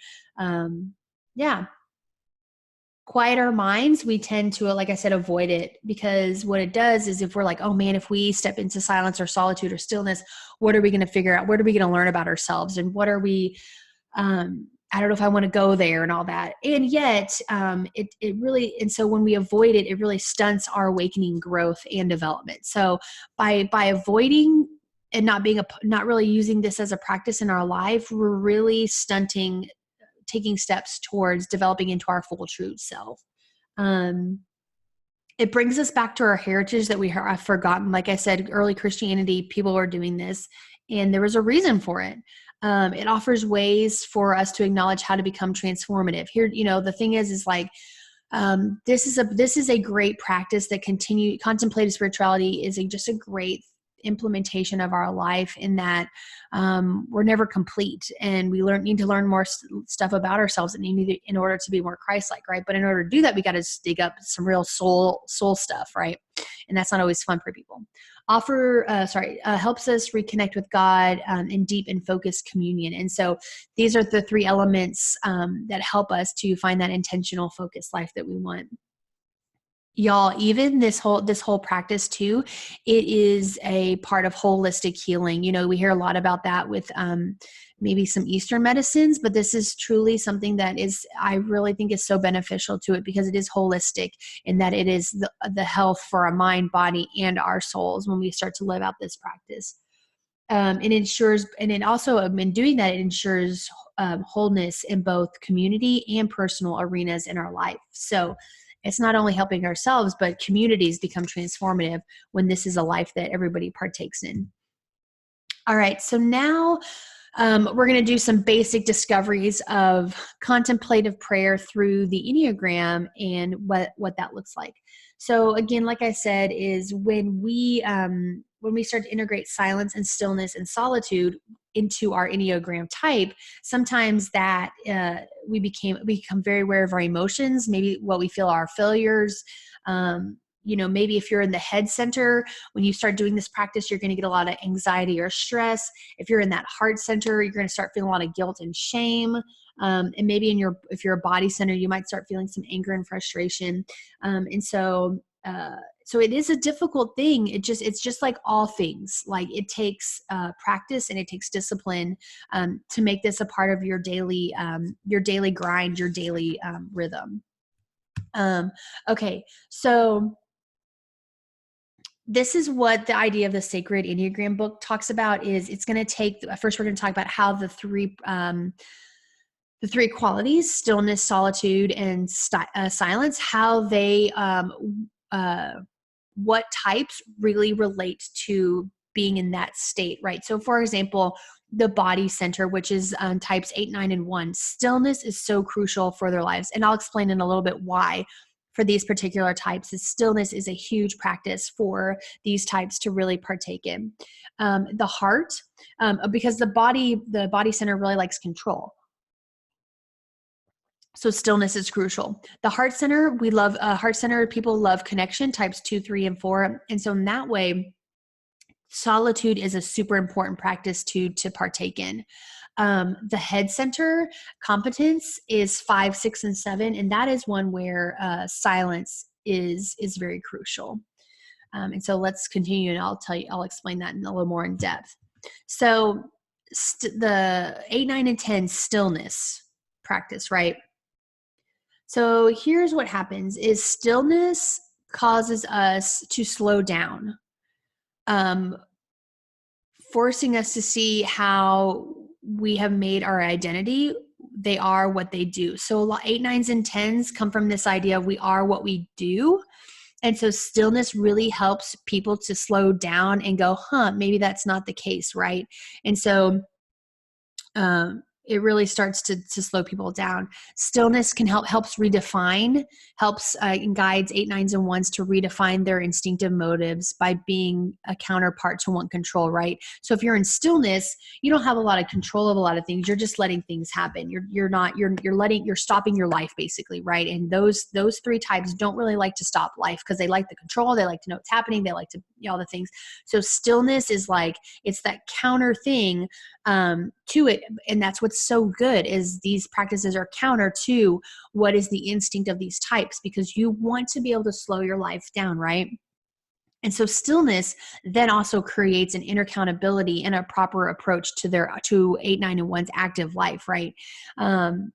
Quiet our minds, we tend to, like I said, avoid it, because what it does is if we're like, oh man, if we step into silence or solitude or stillness, what are we going to figure out? What are we going to learn about ourselves? And what are we, I don't know if I want to go there and all that. And yet it really, and so when we avoid it, it really stunts our awakening growth and development. So by avoiding and not really using this as a practice in our life, we're really taking steps towards developing into our full true self. It brings us back to our heritage that we have forgotten. Like I said, early Christianity, people were doing this, and there was a reason for it. It offers ways for us to acknowledge how to become transformative. Here, the thing is like, this is a great practice that contemplative spirituality is just a great implementation of our life, in that we're never complete, and we need to learn more stuff about ourselves in order to be more Christ-like, right? But in order to do that, we got to dig up some real soul stuff, right? And that's not always fun for people. Helps us reconnect with God in deep and focused communion. And so these are the 3 elements that help us to find that intentional, focused life that we want. Y'all, even this whole practice too, it is a part of holistic healing. We hear a lot about that with maybe some Eastern medicines, but this is truly something that I really think is so beneficial to it, because it is holistic in that it is the health for our mind, body, and our souls when we start to live out this practice. It ensures, and it also, in doing that, it ensures wholeness in both community and personal arenas in our life. So it's not only helping ourselves, but communities become transformative when this is a life that everybody partakes in. All right, so now we're going to do some basic discoveries of contemplative prayer through the Enneagram and what that looks like. So again, like I said, is when we start to integrate silence and stillness and solitude into our Enneagram type, sometimes that we become very aware of our emotions, maybe what we feel are our failures. Maybe if you're in the head center, when you start doing this practice, you're going to get a lot of anxiety or stress. If you're in that heart center, you're going to start feeling a lot of guilt and shame. And maybe if you're a body center, you might start feeling some anger and frustration. So it is a difficult thing. It's just like all things. Like it takes practice and it takes discipline to make this a part of your daily grind, your daily rhythm. Okay, so this is what the idea of the Sacred Enneagram book talks about. Is it's going to take, first we're going to talk about how the three qualities, stillness, solitude, and silence, how they, what types really relate to being in that state, right? So for example, the body center, which is types 8, 9, and 1, stillness is so crucial for their lives. And I'll explain in a little bit why for these particular types. Stillness is a huge practice for these types to really partake in. The heart, because the body center really likes control. So stillness is crucial. The heart center, we love heart center. People love connection, types 2, 3, and 4. And so in that way, solitude is a super important practice to partake in. The head center competence is 5, 6, and 7. And that is one where silence is very crucial. And so let's continue, and I'll explain that in a little more in depth. So the 8, 9, and 10 stillness practice, right? So here's what happens is stillness causes us to slow down, forcing us to see how we have made our identity. They are what they do. So a lot 8, 9s, and 10s come from this idea of we are what we do. And so stillness really helps people to slow down and go, maybe that's not the case, right? And so it really starts to slow people down. Stillness can helps redefine, and guides 8, 9s, and 1s to redefine their instinctive motives by being a counterpart to want control, right? So if you're in stillness, you don't have a lot of control of a lot of things. You're just letting things happen. You're stopping your life basically, right? And those 3 types don't really like to stop life because they like the control. They like to know what's happening. They like to all the things. So stillness is like, it's that counter thing to it. And that's what's so good is these practices are counter to what is the instinct of these types, because you want to be able to slow your life down, right? And so stillness then also creates an inner accountability and a proper approach to 8, 9, and 1's active life, right? And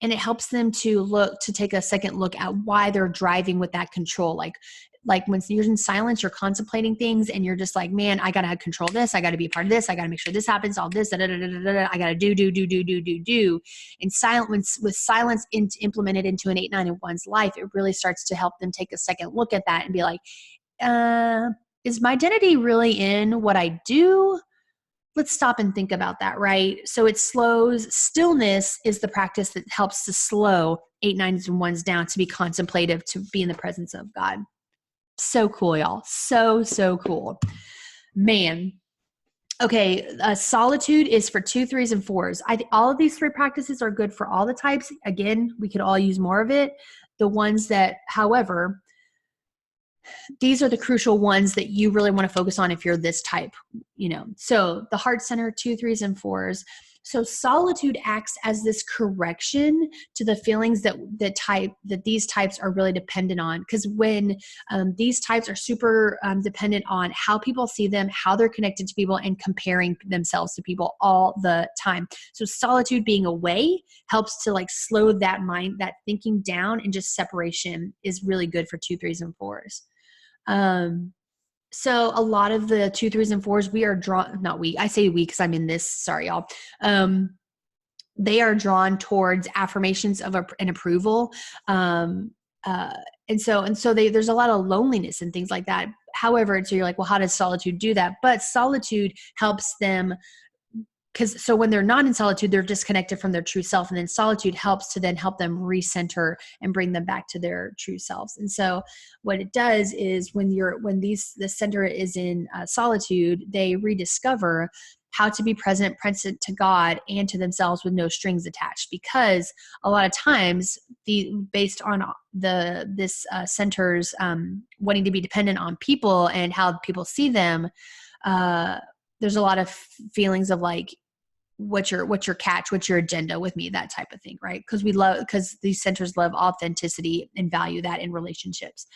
it helps them to take a second look at why they're driving with that control. Like when you're in silence, you're contemplating things and you're just like, man, I got to control this. I got to be a part of this. I got to make sure this happens, all this, I got to do. And with silence implemented into an 8, 9, and 1's life, it really starts to help them take a second look at that and be like, is my identity really in what I do? Let's stop and think about that, right? So stillness is the practice that helps to slow 8, 9s, and 1s down, to be contemplative, to be in the presence of God. So cool, y'all. So cool. Man. Okay. Solitude is for 2, 3s, and 4s. All of these 3 practices are good for all the types. Again, we could all use more of it. The ones that, however, these are the crucial ones that you really want to focus on if you're this type, So the heart center, 2, 3s, and 4s. So solitude acts as this correction to the feelings that these types are really dependent on. Because when these types are super dependent on how people see them, how they're connected to people, and comparing themselves to people all the time. So solitude, being away, helps to slow that mind, that thinking down, and just separation is really good for 2, 3s, and 4s. So a lot of the 2, 3s, and 4s, we are drawn, not we, I say we because I'm in this, sorry, y'all. They are drawn towards affirmations of an approval. And so there's a lot of loneliness and things like that. However, so you're like, well, how does solitude do that? But solitude helps them, so when they're not in solitude, they're disconnected from their true self. And then solitude helps them recenter and bring them back to their true selves. And so what it does is when the center is in solitude, they rediscover how to be present to God and to themselves with no strings attached. Because a lot of times, based on this center's wanting to be dependent on people and how people see them, there's a lot of feelings of like, what's your catch, what's your agenda with me, that type of thing, right? Because these centers love authenticity and value that in relationships.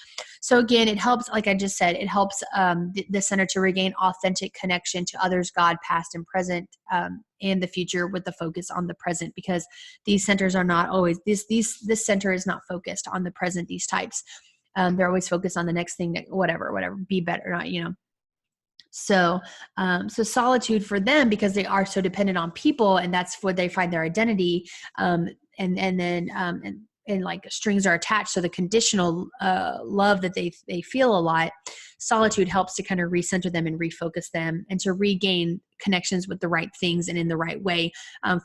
So again, it helps, like I just said, it helps the center to regain authentic connection to others, God, past and present, and the future, with the focus on the present, because these centers are not always, this center is not focused on the present, these types. They're always focused on the next thing, that whatever, be better, not. So solitude for them, because they are so dependent on people, and that's where they find their identity. And and like strings are attached. So the conditional love that they feel a lot, solitude helps to kind of recenter them and refocus them and to regain connections with the right things and in the right way,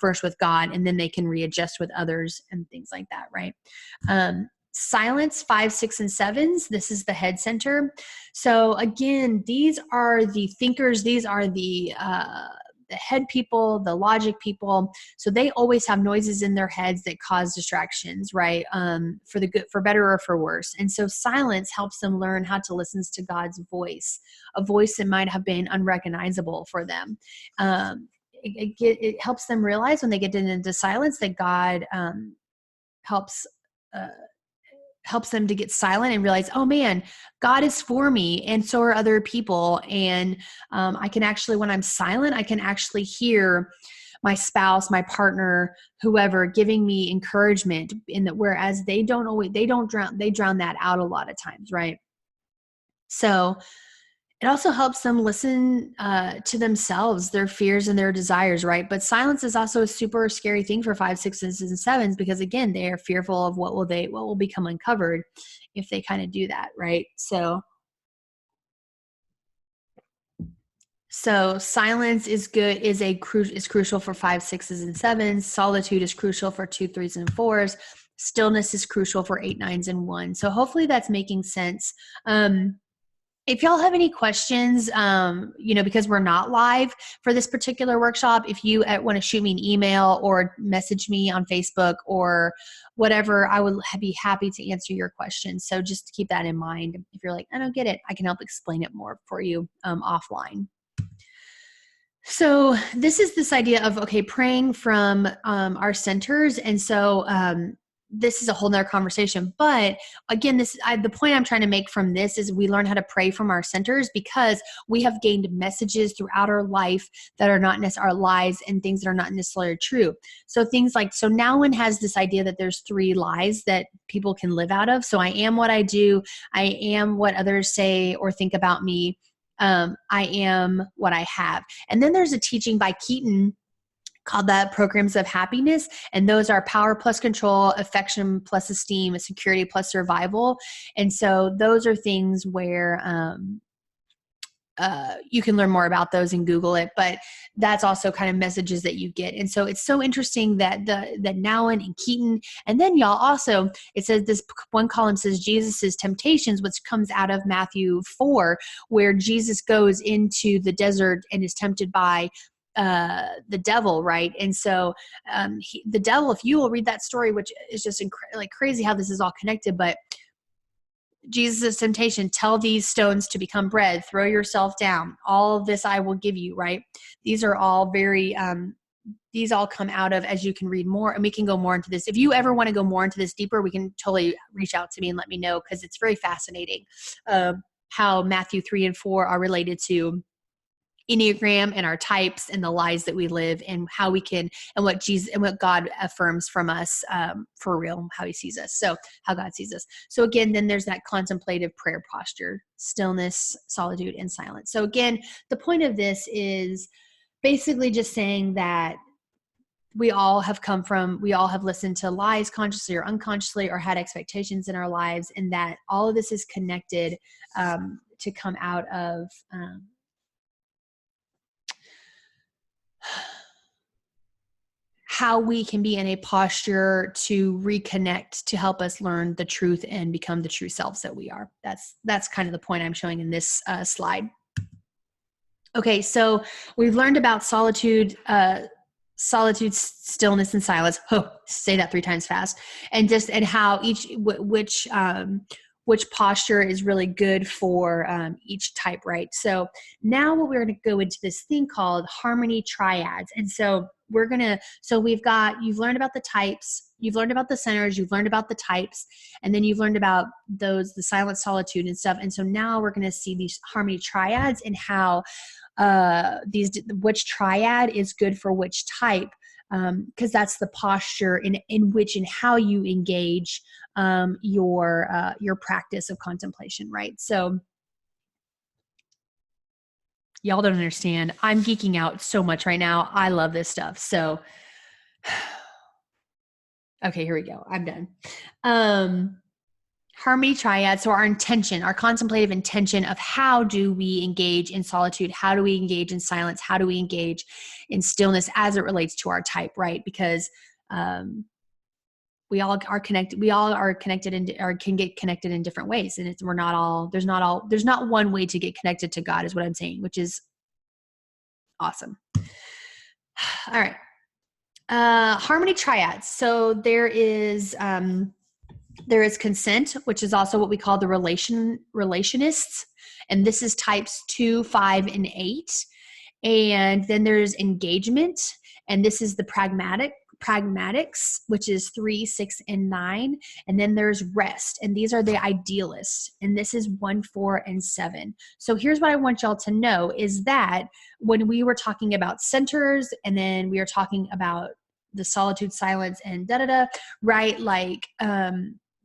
first with God, and then they can readjust with others and things like that, right? Silence, 5, 6, and 7s. This is the head center. So again, these are the thinkers. These are the head people, the logic people. So they always have noises in their heads that cause distractions, right? For the good, for better or for worse. And so silence helps them learn how to listen to God's voice, a voice that might have been unrecognizable for them. It helps them realize when they get into silence that God helps them to get silent and realize, oh man, God is for me and so are other people. And I can actually, when I'm silent, I can actually hear my spouse, my partner, whoever giving me encouragement in that, whereas they drown that out a lot of times. Right. So it also helps them listen to themselves, their fears and their desires, right? But silence is also a super scary thing for 5, 6s, and 7s because again, they are fearful of what will become uncovered if they kind of do that, right? So silence is good, is crucial for 5, 6s, and 7s. Solitude is crucial for 2, 3s, and 4s. Stillness is crucial for 8, 9s, and 1. So hopefully that's making sense. If y'all have any questions, because we're not live for this particular workshop, if you want to shoot me an email or message me on Facebook or whatever, I would be happy to answer your questions. So just keep that in mind. If you're like, I don't get it, I can help explain it more for you offline. So this idea of, okay, praying from our centers. And so this is a whole nother conversation. But again, the point I'm trying to make from this is we learn how to pray from our centers because we have gained messages throughout our life that are not necessarily our lies and things that are not necessarily true. So things like, so now one has this idea that there's 3 lies that people can live out of. So I am what I do. I am what others say or think about me. I am what I have. And then there's a teaching by Keaton called the Programs of Happiness. And those are power plus control, affection plus esteem, security plus survival. And so those are things where you can learn more about those and Google it, but that's also kind of messages that you get. And so it's so interesting that that Nowen and Keaton, and then y'all also, it says this one column says Jesus's temptations, which comes out of Matthew 4, where Jesus goes into the desert and is tempted by the devil, right? And so the devil, if you will read that story, which is just like crazy how this is all connected, but Jesus' temptation, tell these stones to become bread, throw yourself down, all of this I will give you, right? These are all very, these all come out of, as you can read more, and we can go more into this. If you ever want to go more into this deeper, we can totally reach out to me and let me know, because it's very fascinating how Matthew 3 and 4 are related to Enneagram and our types and the lies that we live and how we can, and what Jesus and what God affirms from us for real, how he sees us. So how God sees us. So again, then there's that contemplative prayer posture, stillness, solitude, and silence. So again, the point of this is basically just saying that we all have listened to lies consciously or unconsciously, or had expectations in our lives, and that all of this is connected to come out of how we can be in a posture to reconnect, to help us learn the truth and become the true selves that we are. That's kind of the point I'm showing in this slide. Okay, so we've learned about solitude, stillness, and silence. Oh, say that 3 times fast. And how which posture is really good for each type, right? So now we're going to go into this thing called harmony triads. And so you've learned about the types, you've learned about the centers, you've learned about the types, and then you've learned about the silent, solitude, and stuff. And so now we're going to see these harmony triads and how which triad is good for which type, because that's the posture in which and how you engage your practice of contemplation, right? So y'all don't understand. I'm geeking out so much right now. I love this stuff. So Okay, here we go. I'm done. Harmony triad. So our intention, our contemplative intention of how do we engage in solitude? How do we engage in silence? How do we engage in stillness as it relates to our type, right? Because we all are connected. We all are connected or can get connected in different ways. And there's not one way to get connected to God is what I'm saying, which is awesome. All right. Harmony triads. So there is consent, which is also what we call the relationists. And this is types 2, 5, and 8. And then there's engagement. And this is the pragmatics, which is 3, 6, and 9. And then there's rest. And these are the idealists. And this is 1, 4, and 7. So here's what I want y'all to know is that when we were talking about centers, and then we are talking about the solitude, silence, and right? Like,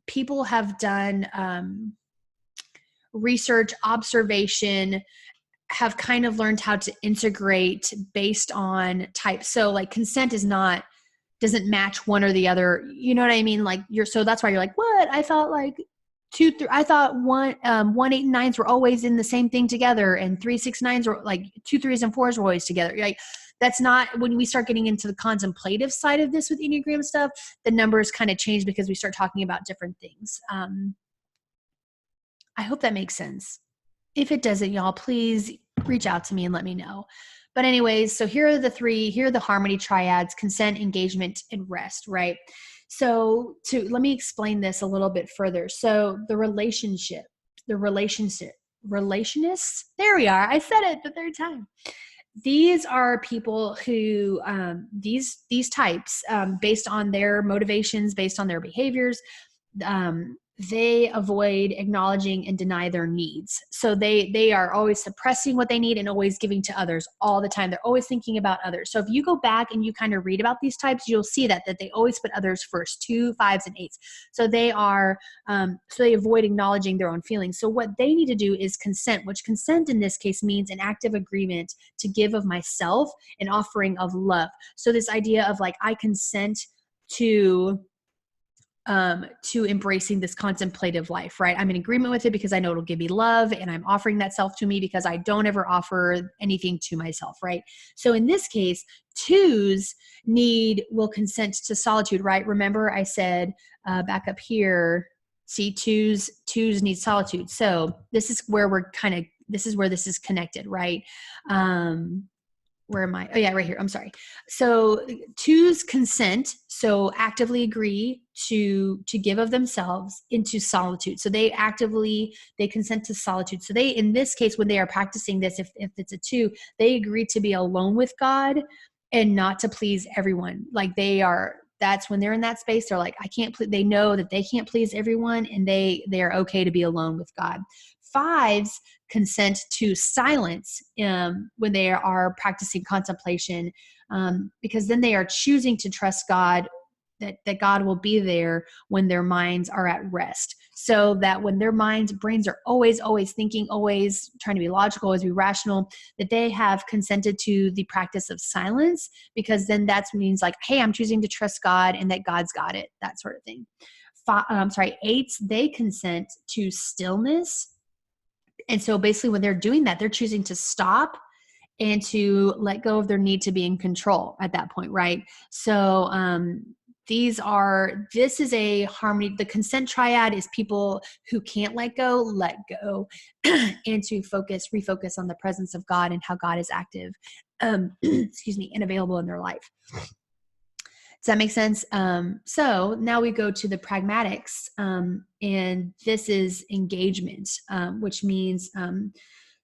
people have done research, observation, have kind of learned how to integrate based on type. So like consent doesn't match one or the other. You know what I mean? Like so that's why you're like, what? I thought like 1, 8, and 9s were always in the same thing together, and 3, 6, 9s were like 2, 3s, and 4s were always together. Like that's not, when we start getting into the contemplative side of this with Enneagram stuff, the numbers kind of change because we start talking about different things. I hope that makes sense. If it doesn't, y'all, please reach out to me and let me know. But anyways, so here are the harmony triads: consent, engagement, and rest, right? So let me explain this a little bit further. So the relationship, relationists, there we are. I said it the third time. These are people who, these types, based on their motivations, based on their behaviors, they avoid acknowledging and deny their needs. So they are always suppressing what they need and always giving to others all the time. They're always thinking about others. So if you go back and you kind of read about these types, you'll see that they always put others first, 2, 5s, and 8s. So they avoid acknowledging their own feelings. So what they need to do is consent, which consent in this case means an active agreement to give of myself, an offering of love. So this idea of like, I consent to embracing this contemplative life, right? I'm in agreement with it because I know it'll give me love, and I'm offering that self to me because I don't ever offer anything to myself, right? So in this case, 2s will consent to solitude, right? Remember I said, back up here, see, 2s need solitude. So this is where this is connected, right? Where am I? Oh yeah, right here. I'm sorry. So 2s consent, so actively agree to give of themselves into solitude. So they consent to solitude. So they, in this case, when they are practicing this, if it's a 2, they agree to be alone with God and not to please everyone. Like that's when they're in that space. They're like, they know that they can't please everyone, and they are okay to be alone with God. 5s consent to silence when they are practicing contemplation, because then they are choosing to trust God, that God will be there when their minds are at rest. So that when their brains are always thinking, always trying to be logical, always be rational, that they have consented to the practice of silence, because then that means like, hey, I'm choosing to trust God and that God's got it, that sort of thing. 8s, they consent to stillness. And so basically when they're doing that, they're choosing to stop and to let go of their need to be in control at that point, right? So this is a harmony. The consent triad is people who can't let go, and to refocus on the presence of God and how God is active, excuse me, and available in their life. Does that make sense? So now we go to the pragmatics, and this is engagement, which means,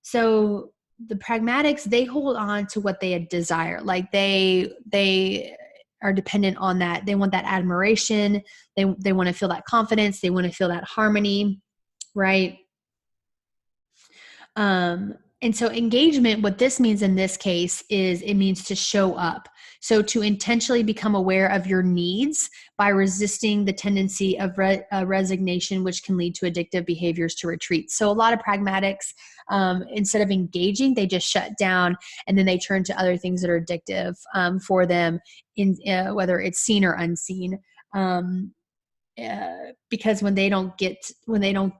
so the pragmatics, they hold on to what they desire. Like they are dependent on that. They want that admiration. They want to feel that confidence. They want to feel that harmony, right? And so engagement, what this means in this case is it means to show up. So to intentionally become aware of your needs by resisting the tendency of resignation, which can lead to addictive behaviors to retreat. So a lot of pragmatics, instead of engaging, they just shut down, and then they turn to other things that are addictive for them, whether it's seen or unseen. because when they don't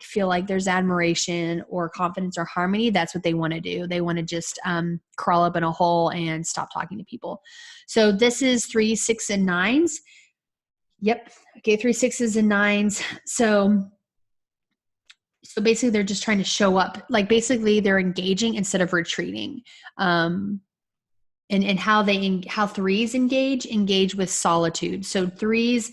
feel like there's admiration or confidence or harmony, that's what they want to do. They want to just crawl up in a hole and stop talking to people. So this is 3, 6, and 9s. Yep. Okay. 3, 6s, and 9s. So basically they're just trying to show up. Like basically they're engaging instead of retreating. And how 3s engage with solitude. So 3s,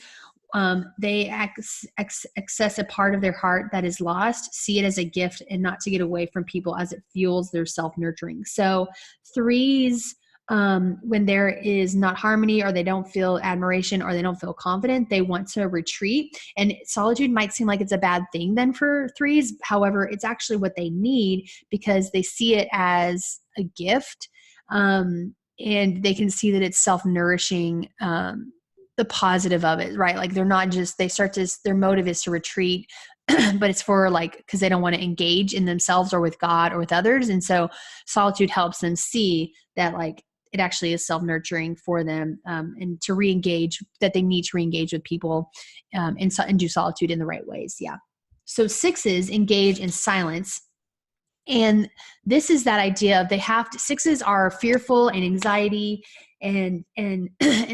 they access a part of their heart that is lost, see it as a gift and not to get away from people as it fuels their self-nurturing. So 3s, when there is not harmony or they don't feel admiration or they don't feel confident, they want to retreat. And solitude might seem like it's a bad thing then for 3s. However, it's actually what they need because they see it as a gift. And they can see that it's self-nourishing, the positive of it, right? Like they're not just, their motive is to retreat, but it's for because they don't want to engage in themselves or with God or with others. And so solitude helps them see that it actually is self-nurturing for them, and to re-engage, that they need to re-engage with people, and do solitude in the right ways. Yeah. So 6s engage in silence. And this is that idea of 6s are fearful and anxiety. And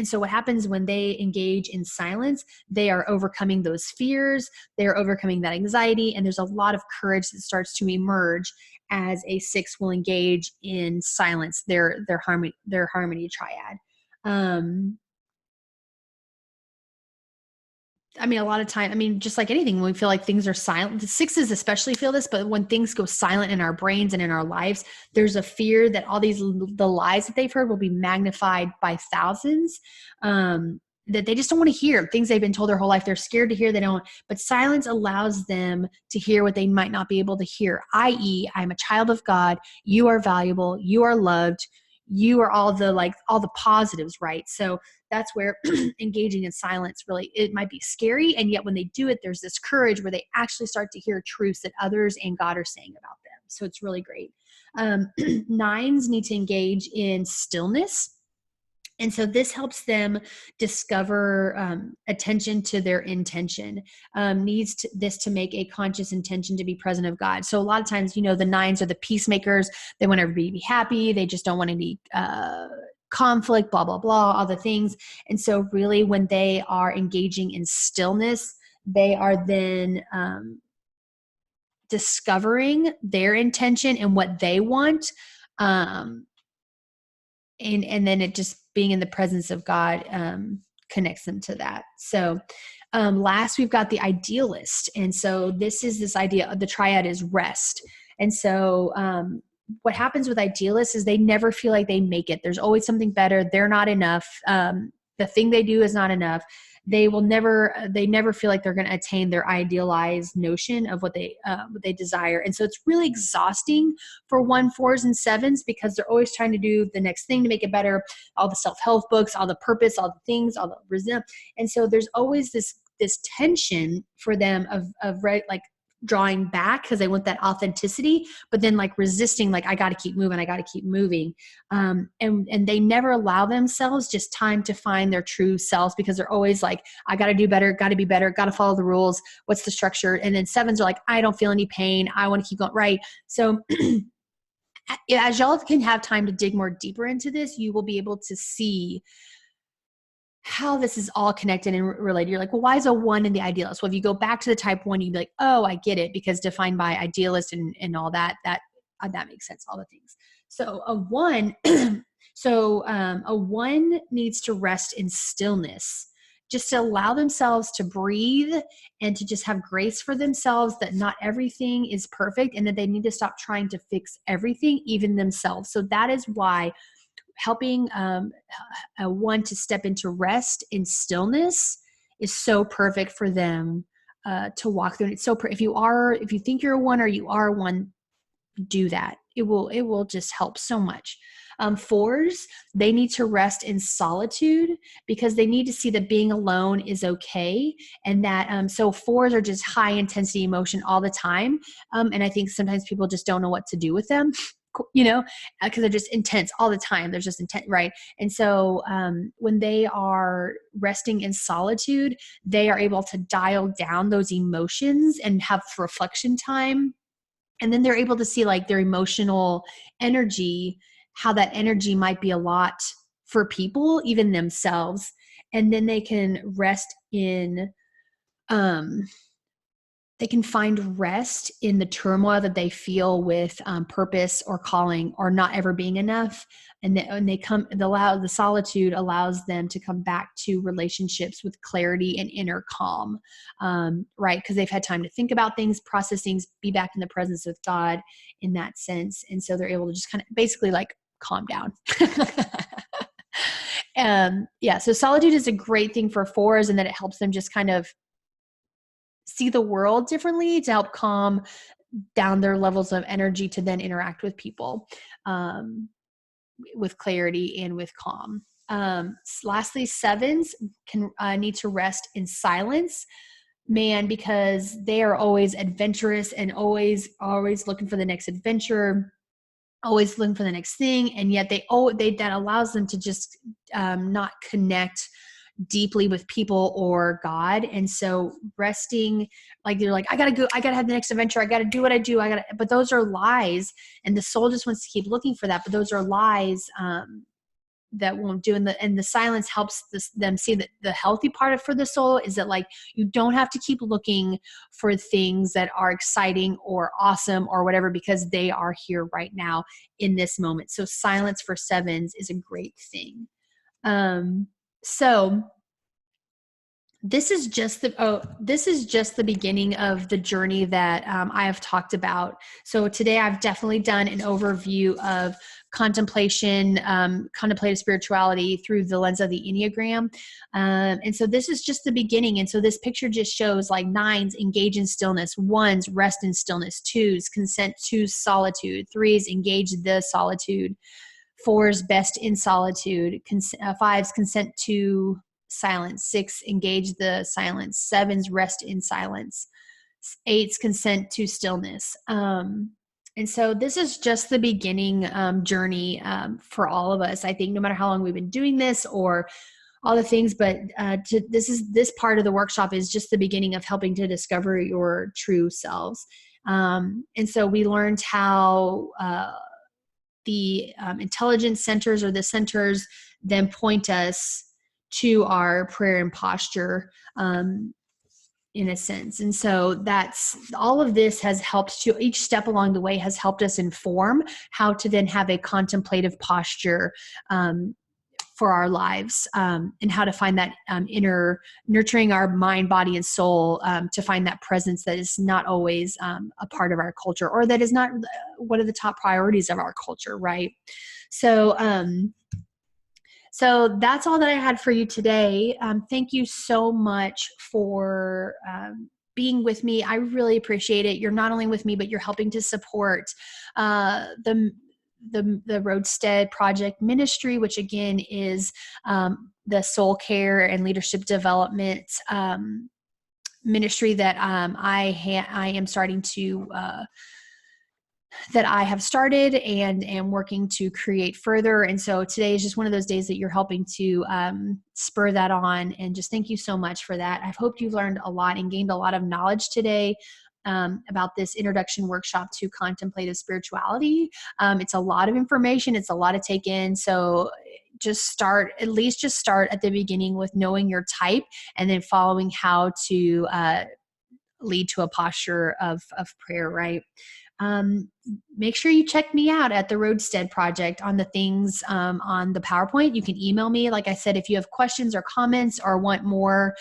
so what happens when they engage in silence, they are overcoming those fears, they're overcoming that anxiety. And there's a lot of courage that starts to emerge as a 6 will engage in silence, their harmony triad. A lot of time, just like anything, when we feel like things are silent, the 6s especially feel this, but when things go silent in our brains and in our lives, there's a fear that all the lies that they've heard will be magnified by thousands, that they just don't want to hear. Things they've been told their whole life, they're scared to hear, but silence allows them to hear what they might not be able to hear, i.e., I'm a child of God, you are valuable, you are loved, you are all the positives, right? So that's where engaging in silence really, it might be scary. And yet when they do it, there's this courage where they actually start to hear truths that others and God are saying about them. So it's really great. 9s need to engage in stillness. And so this helps them discover attention to their intention, this to make a conscious intention to be present of God. So a lot of times, the 9s are the peacemakers. They want everybody to be happy. They just don't want any conflict, blah, blah, blah, all the things. And so really when they are engaging in stillness, they are then discovering their intention and what they want. And then it just being in the presence of God connects them to that. So last, we've got the idealist. And so this idea of the triad is rest. And so what happens with idealists is they never feel like they make it. There's always something better. They're not enough. The thing they do is not enough. They never feel like they're going to attain their idealized notion of what they desire. And so it's really exhausting for 1, 4s, and 7s because they're always trying to do the next thing to make it better. All the self-help books, all the purpose, all the things, all the resent. And so there's always this tension for them of drawing back because they want that authenticity, but then resisting, I got to keep moving. And they never allow themselves just time to find their true selves because they're always I got to do better, got to be better, got to follow the rules. What's the structure? And then 7s are I don't feel any pain. I want to keep going. Right. So as y'all can have time to dig more deeper into this, you will be able to see how this is all connected and related. You're well, why is a 1 in the idealist? Well, if you go back to the type 1, you'd be oh, I get it, because defined by idealist and all that makes sense, all the things. So a 1, a 1 needs to rest in stillness, just to allow themselves to breathe and to just have grace for themselves, that not everything is perfect and that they need to stop trying to fix everything, even themselves. So that is why helping a 1 to step into rest in stillness is so perfect for them to walk through. And it's so if you think you're a 1 or you are 1, do that. It will just help so much. 4s, they need to rest in solitude because they need to see that being alone is okay. And that, so 4s are just high intensity emotion all the time. And I think sometimes people just don't know what to do with them. because they're just intense all the time. They're just intense, right? And so when they are resting in solitude, they are able to dial down those emotions and have reflection time. And then they're able to see like their emotional energy, how that energy might be a lot for people, even themselves. And then they can rest in, they can find rest in the turmoil that they feel with purpose or calling or not ever being enough. And the solitude allows them to come back to relationships with clarity and inner calm, right? Because they've had time to think about things, process things, be back in the presence of God in that sense. And so they're able to just kind of basically like calm down. So solitude is a great thing for fours, and that it helps them just kind of see the world differently to help calm down their levels of energy to then interact with people with clarity and with calm. Lastly, sevens can need to rest in silence, because they are always adventurous and always looking for the next adventure, always looking for the next thing. And yet that allows them to just not connect deeply with people or God. And so resting, like they're like, I gotta have the next adventure. I gotta do what I do. But those are lies. And the soul just wants to keep looking for that. But those are lies that won't do. And the silence helps them see that the healthy part for the soul is that like, you don't have to keep looking for things that are exciting or awesome or whatever, because they are here right now in this moment. So silence for sevens is a great thing. So this is just the beginning of the journey that I have talked about. So today I've definitely done an overview of contemplation, contemplative spirituality through the lens of the Enneagram. And so this is just the beginning. And so this picture just shows like nines engage in stillness, ones rest in stillness, twos consent to solitude, threes engage the solitude, fours best in solitude, fives consent to silence, six engage the silence, sevens rest in silence, eights consent to stillness. And so this is just the beginning journey for all of us. I think no matter how long we've been doing this or all the things, but this part of the workshop is just the beginning of helping to discover your true selves. And so we learned how the intelligence centers, or the centers, then point us to our prayer and posture in a sense. And so that's all of this has helped to, each step along the way has helped us inform how to then have a contemplative posture for our lives, and how to find that inner nurturing our mind, body, and soul, to find that presence that is not always a part of our culture, or that is not one of the top priorities of our culture, right? So that's all that I had for you today. Thank you so much for being with me. I really appreciate it. You're not only with me, but you're helping to support the Roadstead Project Ministry, which again is the soul care and leadership development ministry that I am starting to that I have started and am working to create further. And so today is just one of those days that you're helping to spur that on. And just thank you so much for that. I hope you learned a lot and gained a lot of knowledge today about this introduction workshop to contemplative spirituality. It's a lot of information. It's a lot to take in. So just start at the beginning with knowing your type, and then following how to lead to a posture of prayer, right? Make sure you check me out at the Roadstead Project on the things on the PowerPoint. You can email me. Like I said, if you have questions or comments or want more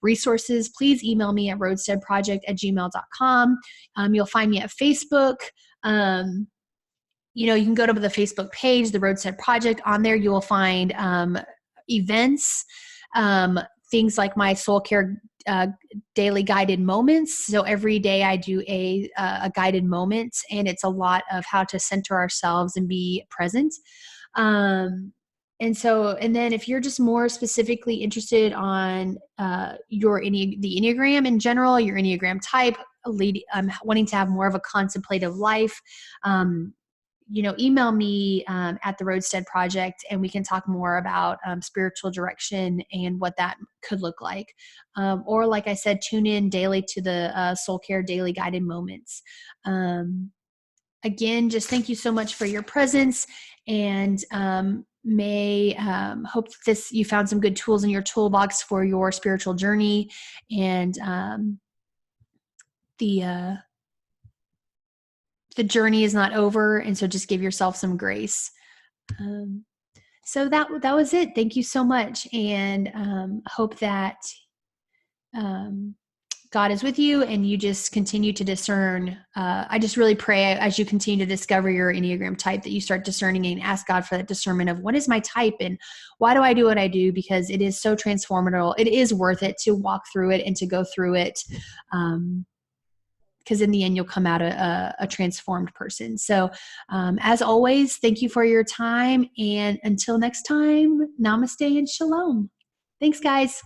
resources, please email me at roadsteadproject@gmail.com. You'll find me at Facebook. You can go to the Facebook page, the Roadstead Project. On there, you will find events, things like my soul care daily guided moments. So every day I do a guided moment, and it's a lot of how to center ourselves and be present. And then if you're just more specifically interested on the Enneagram in general, your Enneagram type, wanting to have more of a contemplative life, email me at the Roadstead Project, and we can talk more about spiritual direction and what that could look like. Or like I said, tune in daily to the Soul Care Daily Guided Moments. Again, just thank you so much for your presence, and hope this you found some good tools in your toolbox for your spiritual journey, and the journey is not over, and so just give yourself some grace. So that was it. Thank you so much, and hope that God is with you, and you just continue to discern. I just really pray as you continue to discover your Enneagram type that you start discerning and ask God for that discernment of what is my type and why do I do what I do, because it is so transformative. It is worth it to walk through it and to go through it. Because in the end, you'll come out a transformed person. So as always, thank you for your time. And until next time, namaste and shalom. Thanks, guys.